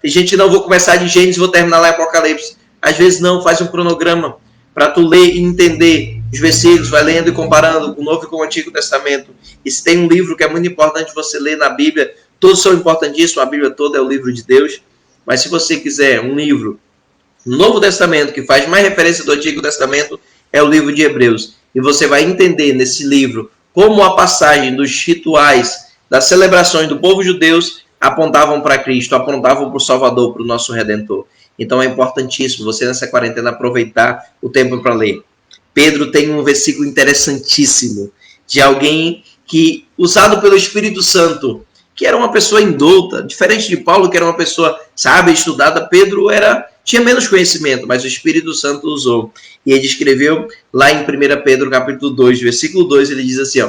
Tem gente que não, vou começar de Gênesis e vou terminar lá em Apocalipse. Às vezes não, faz um cronograma para tu ler e entender os versículos, vai lendo e comparando com o Novo e com o Antigo Testamento. E se tem um livro que é muito importante você ler na Bíblia, todos são importantíssimos, a Bíblia toda é o livro de Deus. Mas se você quiser um livro no Novo Testamento que faz mais referência do Antigo Testamento, é o livro de Hebreus. E você vai entender nesse livro como a passagem dos rituais, das celebrações do povo judeu apontavam para Cristo, apontavam para o Salvador, para o nosso Redentor. Então é importantíssimo você nessa quarentena aproveitar o tempo para ler. Pedro tem um versículo interessantíssimo de alguém que, usado pelo Espírito Santo, que era uma pessoa indouta, diferente de Paulo, que era uma pessoa sábia, estudada. Pedro tinha menos conhecimento, mas o Espírito Santo usou. E ele escreveu lá em 1 Pedro capítulo 2, versículo 2, ele diz assim,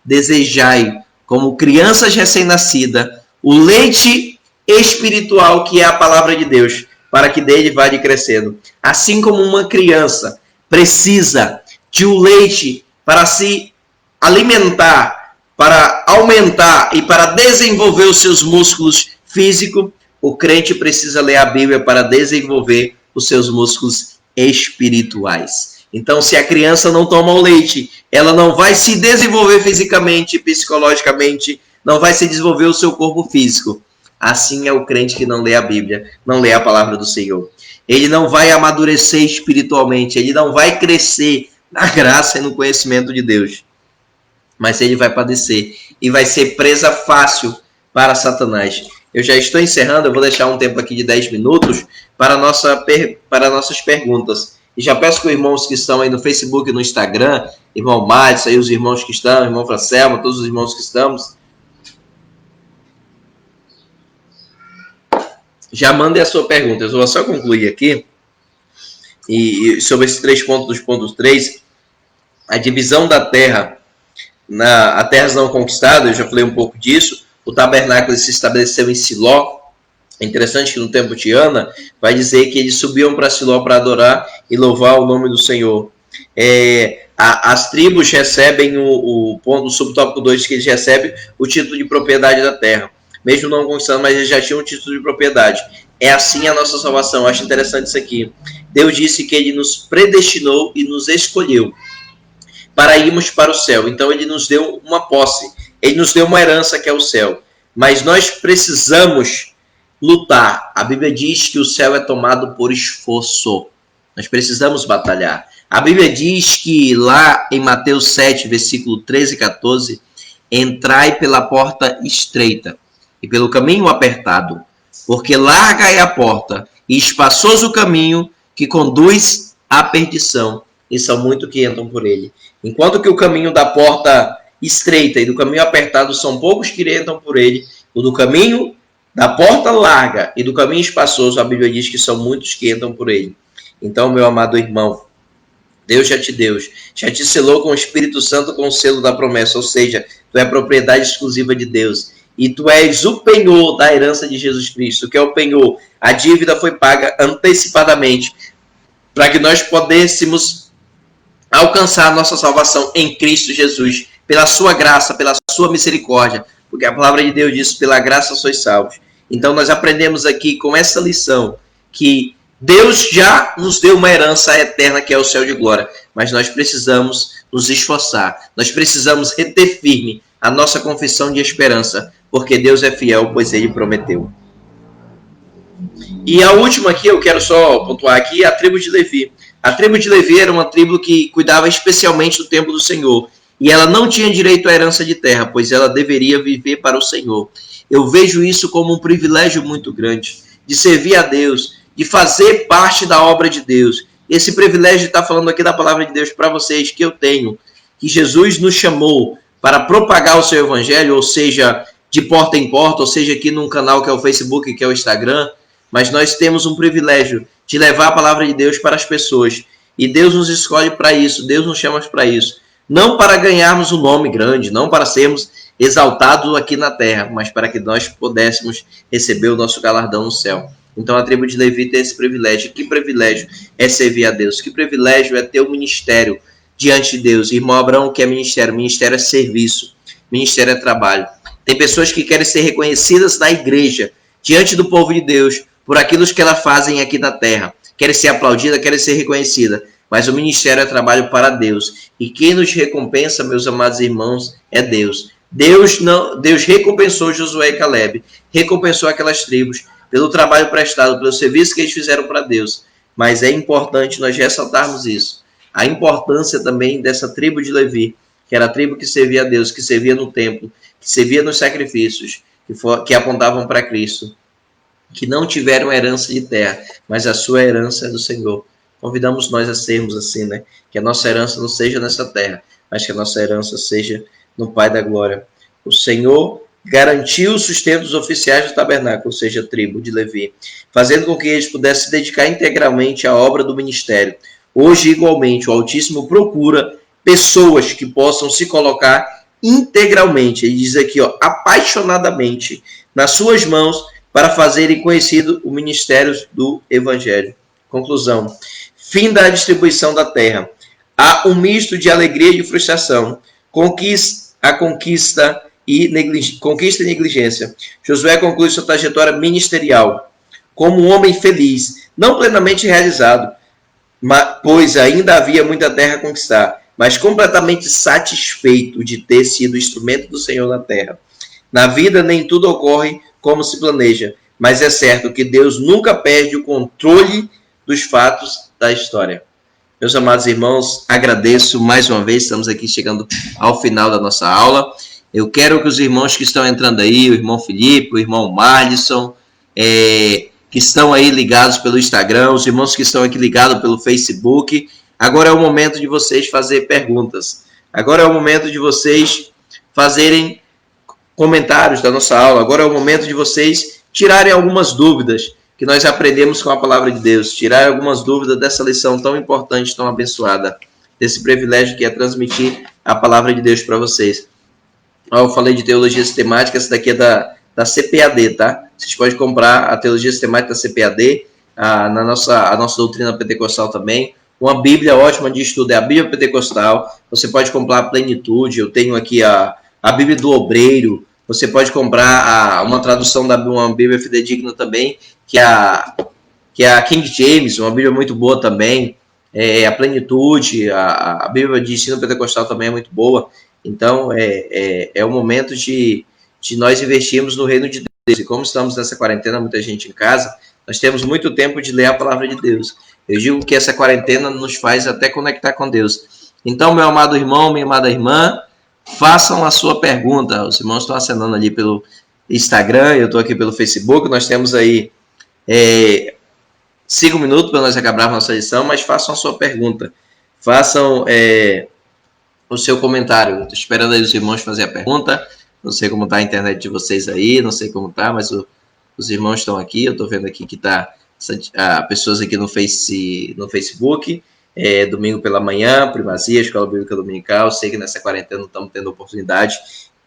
desejai, como crianças recém-nascidas, o leite espiritual, que é a palavra de Deus, para que dele vá crescendo. Assim como uma criança precisa de um leite para se alimentar, para aumentar e para desenvolver os seus músculos físicos, o crente precisa ler a Bíblia para desenvolver os seus músculos espirituais. Então, se a criança não toma o leite, ela não vai se desenvolver fisicamente, psicologicamente, não vai se desenvolver o seu corpo físico. Assim é o crente que não lê a Bíblia, não lê a palavra do Senhor. Ele não vai amadurecer espiritualmente, ele não vai crescer na graça e no conhecimento de Deus. Mas ele vai padecer e vai ser presa fácil para Satanás. Eu já estou encerrando, eu vou deixar um tempo aqui de 10 minutos para nossas perguntas. E já peço que os irmãos que estão aí no Facebook e no Instagram, irmão Matos, aí os irmãos que estão, irmão Francelmo, todos os irmãos que estamos, já mandem a sua pergunta. Eu vou só concluir aqui. E sobre esses 3 pontos dos pontos 3, a divisão da terra, a terras não conquistadas, eu já falei um pouco disso. O tabernáculo se estabeleceu em Siló. É interessante que no tempo de Ana vai dizer que eles subiam para Siló para adorar e louvar o nome do Senhor. As tribos recebem o subtópico 2, que eles recebem o título de propriedade da terra. Mesmo não conquistando, mas eles já tinham um título de propriedade. É assim a nossa salvação. Eu acho interessante isso aqui. Deus disse que ele nos predestinou e nos escolheu para irmos para o céu. Então ele nos deu uma posse. Ele nos deu uma herança, que é o céu. Mas nós precisamos lutar. A Bíblia diz que o céu é tomado por esforço. Nós precisamos batalhar. A Bíblia diz que lá em Mateus 7, versículo 13 e 14, entrai pela porta estreita e pelo caminho apertado, porque larga é a porta e espaçoso o caminho que conduz à perdição, e são muitos que entram por ele. Enquanto que o caminho da porta estreita e do caminho apertado são poucos que entram por ele, o do caminho da porta larga e do caminho espaçoso, a Bíblia diz que são muitos que entram por ele. Então, meu amado irmão, Deus já te selou com o Espírito Santo com o selo da promessa, ou seja, tu é propriedade exclusiva de Deus. E tu és o penhor da herança de Jesus Cristo. O que é o penhor? A dívida foi paga antecipadamente para que nós pudéssemos alcançar a nossa salvação em Cristo Jesus, pela sua graça, pela sua misericórdia. porque a palavra de Deus diz, pela graça sois salvos. Então nós aprendemos aqui com essa lição que Deus já nos deu uma herança eterna que é o céu de glória, mas nós precisamos nos esforçar, nós precisamos reter firme a nossa confissão de esperança, porque Deus é fiel, pois Ele prometeu. E a última aqui, eu quero só pontuar aqui, a tribo de Levi. A tribo de Levi era uma tribo que cuidava especialmente do templo do Senhor, e ela não tinha direito à herança de terra, pois ela deveria viver para o Senhor. Eu vejo isso como um privilégio muito grande, de servir a Deus, de fazer parte da obra de Deus. Esse privilégio de estar falando aqui da palavra de Deus para vocês, que eu tenho, que Jesus nos chamou para propagar o seu evangelho, ou seja, de porta em porta, ou seja, aqui num canal que é o Facebook, que é o Instagram, mas nós temos um privilégio de levar a palavra de Deus para as pessoas. E Deus nos escolhe para isso, Deus nos chama para isso. Não para ganharmos um nome grande, não para sermos exaltados aqui na terra, mas para que nós pudéssemos receber o nosso galardão no céu. Então a tribo de Levi tem esse privilégio. Que privilégio é servir a Deus? Que privilégio é ter um ministério diante de Deus? Irmão Abraão, o que é ministério? Ministério é serviço, ministério é trabalho. Tem pessoas que querem ser reconhecidas na igreja, diante do povo de Deus, por aquilo que elas fazem aqui na terra. Querem ser aplaudidas, querem ser reconhecidas. Mas o ministério é trabalho para Deus. E quem nos recompensa, meus amados irmãos, é Deus. Deus recompensou Josué e Caleb, recompensou aquelas tribos pelo trabalho prestado, pelo serviço que eles fizeram para Deus. Mas é importante nós ressaltarmos isso. A importância também dessa tribo de Levi, que era a tribo que servia a Deus, que servia no templo, que servia nos sacrifícios, que apontavam para Cristo, que não tiveram herança de terra, mas a sua herança é do Senhor. Convidamos nós a sermos assim, né? Que a nossa herança não seja nessa terra, mas que a nossa herança seja no Pai da Glória. O Senhor garantiu os sustentos oficiais do tabernáculo, ou seja, a tribo de Levi, fazendo com que eles pudessem se dedicar integralmente à obra do ministério. Hoje, igualmente, o Altíssimo procura pessoas que possam se colocar integralmente, ele diz aqui, ó, apaixonadamente, nas suas mãos, para fazerem conhecido o ministério do Evangelho. Conclusão. Fim da distribuição da terra. Há um misto de alegria e de frustração. Conquista e negligência. Josué conclui sua trajetória ministerial como um homem feliz, não plenamente realizado, pois ainda havia muita terra a conquistar, mas completamente satisfeito de ter sido instrumento do Senhor na terra. Na vida nem tudo ocorre como se planeja, mas é certo que Deus nunca perde o controle dos fatos da história. Meus amados irmãos, agradeço mais uma vez, estamos aqui chegando ao final da nossa aula. Eu quero que os irmãos que estão entrando aí, o irmão Felipe, o irmão Marlisson, que estão aí ligados pelo Instagram, os irmãos que estão aqui ligados pelo Facebook, agora é o momento de vocês fazerem perguntas. Agora é o momento de vocês fazerem comentários da nossa aula. Agora é o momento de vocês tirarem algumas dúvidas que nós aprendemos com a palavra de Deus, tirar algumas dúvidas dessa lição tão importante, tão abençoada, desse privilégio que é transmitir a palavra de Deus para vocês. Eu falei de teologia sistemática, essa daqui é da CPAD, tá? Vocês podem comprar a teologia sistemática da CPAD, a nossa doutrina pentecostal também. Uma Bíblia ótima de estudo é a Bíblia Pentecostal. Você pode comprar a Plenitude, eu tenho aqui a Bíblia do Obreiro. Você pode comprar uma tradução da uma Bíblia fidedigna também, que é a King James, uma Bíblia muito boa também. A Plenitude, a Bíblia de ensino pentecostal também é muito boa. Então, é o momento de nós investirmos no reino de Deus. E como estamos nessa quarentena, muita gente em casa, nós temos muito tempo de ler a palavra de Deus. Eu digo que essa quarentena nos faz até conectar com Deus. Então, meu amado irmão, minha amada irmã, façam a sua pergunta. Os irmãos estão acenando ali pelo Instagram, eu estou aqui pelo Facebook. Nós temos aí 5 minutos para nós acabarmos nossa lição, mas façam a sua pergunta. Façam o seu comentário. Estou esperando aí os irmãos fazer a pergunta. Não sei como está a internet de vocês aí, não sei como está, mas os irmãos estão aqui. Eu estou vendo aqui que está pessoas aqui no Facebook. Domingo pela manhã, Primazia, Escola Bíblica Dominical. Sei que nessa quarentena não estamos tendo oportunidade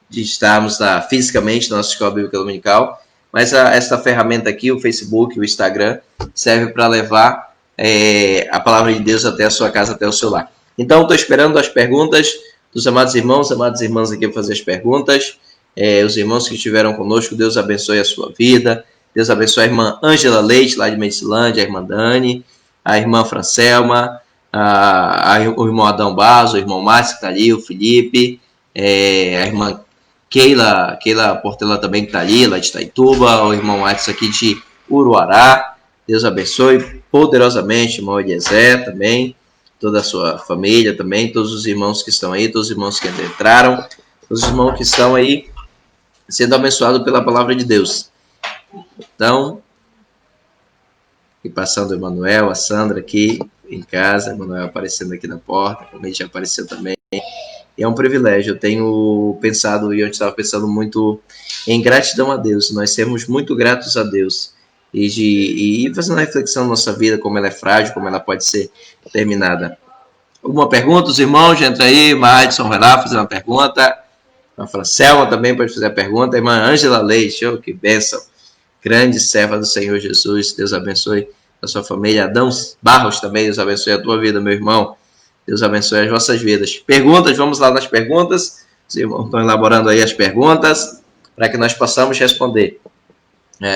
de estarmos fisicamente na nossa Escola Bíblica Dominical, mas essa ferramenta aqui, o Facebook, o Instagram, serve para levar a palavra de Deus até a sua casa, até o seu lar. Então, estou esperando as perguntas dos amados irmãos, amadas irmãs aqui para fazer as perguntas. os irmãos que estiveram conosco, Deus abençoe a sua vida. Deus abençoe a irmã Ângela Leite, lá de Medicilândia, a irmã Dani, a irmã Francelma, o irmão Adão Basso, o irmão Márcio que está ali, o Felipe, a irmã Keila Portela também que está ali, lá de Itaituba, o irmão Márcio aqui de Uruará. Deus abençoe poderosamente, irmão Eliezer também, toda a sua família também, todos os irmãos que estão aí, todos os irmãos que entraram, todos os irmãos que estão aí sendo abençoados pela palavra de Deus. Então, e passando o Emanuel, a Sandra aqui em casa, o Emanuel aparecendo aqui na porta, como ele já apareceu também. E é um privilégio, eu tenho pensado, e eu estava pensando muito em gratidão a Deus, nós sermos muito gratos a Deus, e fazendo uma reflexão na nossa vida, como ela é frágil, como ela pode ser terminada. Alguma pergunta, os irmãos, já entra aí, Madison vai lá fazer uma pergunta, a Francelma também pode fazer a pergunta, a irmã Ângela Leite, que bênção, grande serva do Senhor Jesus, Deus abençoe a sua família. Adão Barros também, Deus abençoe a tua vida, meu irmão, Deus abençoe as vossas vidas. Perguntas, vamos lá nas perguntas, os irmãos estão elaborando aí as perguntas, para que nós possamos responder.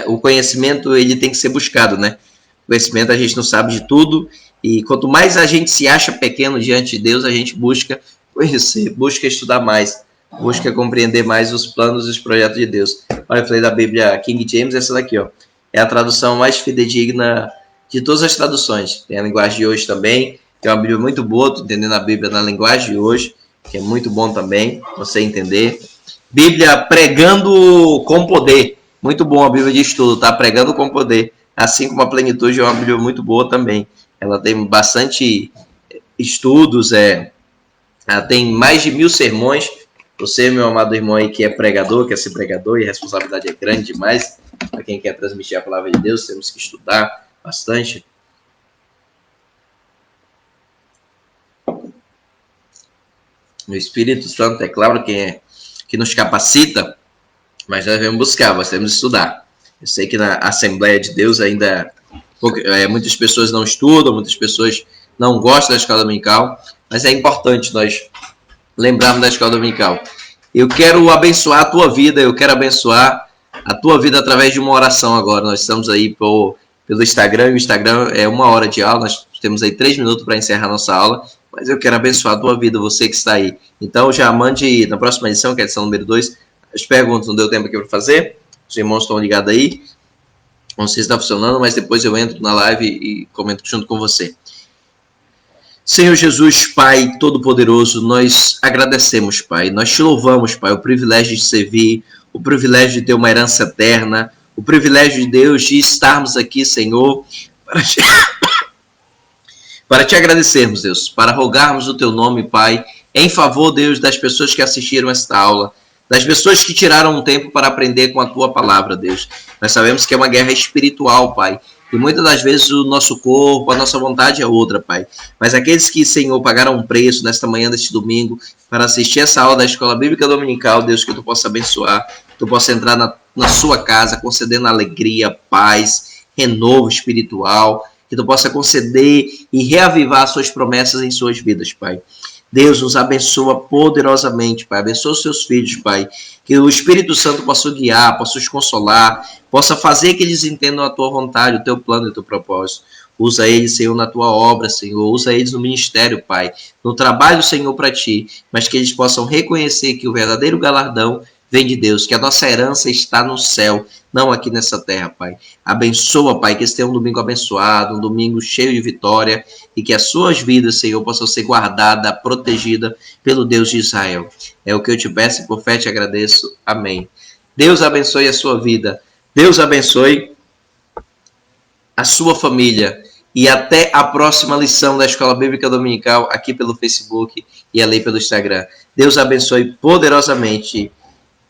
O conhecimento, ele tem que ser buscado, né? O conhecimento, a gente não sabe de tudo, e quanto mais a gente se acha pequeno diante de Deus, a gente busca conhecer, busca estudar mais, busca compreender mais os planos e os projetos de Deus. Olha, eu falei da Bíblia King James, essa daqui, é a tradução mais fidedigna de todas as traduções. Tem a linguagem de hoje também, que é uma Bíblia muito boa, estou entendendo a Bíblia na linguagem de hoje, que é muito bom também, você entender. Bíblia Pregando com Poder, muito bom a Bíblia de estudo, tá? Pregando com Poder, assim como a Plenitude é uma Bíblia muito boa também. Ela tem bastante estudos, ela tem mais de 1000 sermões. Você, meu amado irmão aí, que é pregador, quer ser pregador, e a responsabilidade é grande demais para quem quer transmitir a palavra de Deus, temos que estudar bastante. O Espírito Santo, é claro, que nos capacita, mas nós devemos buscar, nós temos que estudar. Eu sei que na Assembleia de Deus ainda muitas pessoas não estudam, muitas pessoas não gostam da escola dominical, mas é importante nós lembrarmos da escola dominical. Eu quero abençoar a tua vida, eu quero abençoar a tua vida através de uma oração agora. Nós estamos aí pelo Instagram, e o Instagram é 1 hora de aula, nós temos aí 3 minutos para encerrar nossa aula, mas eu quero abençoar a tua vida, você que está aí. Então já mande na próxima edição, que é a edição número 2, as perguntas. Não deu tempo aqui para fazer, os irmãos estão ligados aí, não sei se está funcionando, mas depois eu entro na live e comento junto com você. Senhor Jesus, Pai Todo-Poderoso, nós agradecemos, Pai, nós te louvamos, Pai, o privilégio de servir, o privilégio de ter uma herança eterna, o privilégio de Deus de estarmos aqui, Senhor, para te agradecermos, Deus, para rogarmos o teu nome, Pai, em favor, Deus, das pessoas que assistiram esta aula, das pessoas que tiraram um tempo para aprender com a tua palavra, Deus. Nós sabemos que é uma guerra espiritual, Pai, e muitas das vezes o nosso corpo, a nossa vontade é outra, Pai. Mas aqueles que, Senhor, pagaram um preço nesta manhã deste domingo para assistir essa aula da Escola Bíblica Dominical, Deus, que tu possa abençoar, que tu possa entrar na sua casa, concedendo alegria, paz, renovo espiritual, que tu possa conceder e reavivar suas promessas em suas vidas, Pai. Deus nos abençoa poderosamente, Pai. Abençoa os seus filhos, Pai. Que o Espírito Santo possa guiar, possa os consolar, possa fazer que eles entendam a tua vontade, o teu plano e o teu propósito. Usa eles, Senhor, na tua obra, Senhor. Usa eles no ministério, Pai. No trabalho, Senhor, para ti. Mas que eles possam reconhecer que o verdadeiro galardão vem de Deus, que a nossa herança está no céu, não aqui nessa terra, Pai. Abençoa, Pai, que esse tenha um domingo abençoado, um domingo cheio de vitória, e que as suas vidas, Senhor, possam ser guardadas, protegidas pelo Deus de Israel. É o que eu te peço e por fé te agradeço. Amém. Deus abençoe a sua vida. Deus abençoe a sua família. E até a próxima lição da Escola Bíblica Dominical, aqui pelo Facebook e ali pelo Instagram. Deus abençoe poderosamente.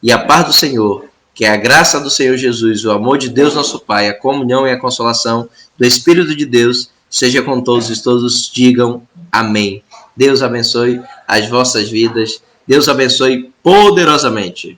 E a paz do Senhor, que é a graça do Senhor Jesus, o amor de Deus nosso Pai, a comunhão e a consolação do Espírito de Deus, seja com todos e todos digam amém. Deus abençoe as vossas vidas. Deus abençoe poderosamente.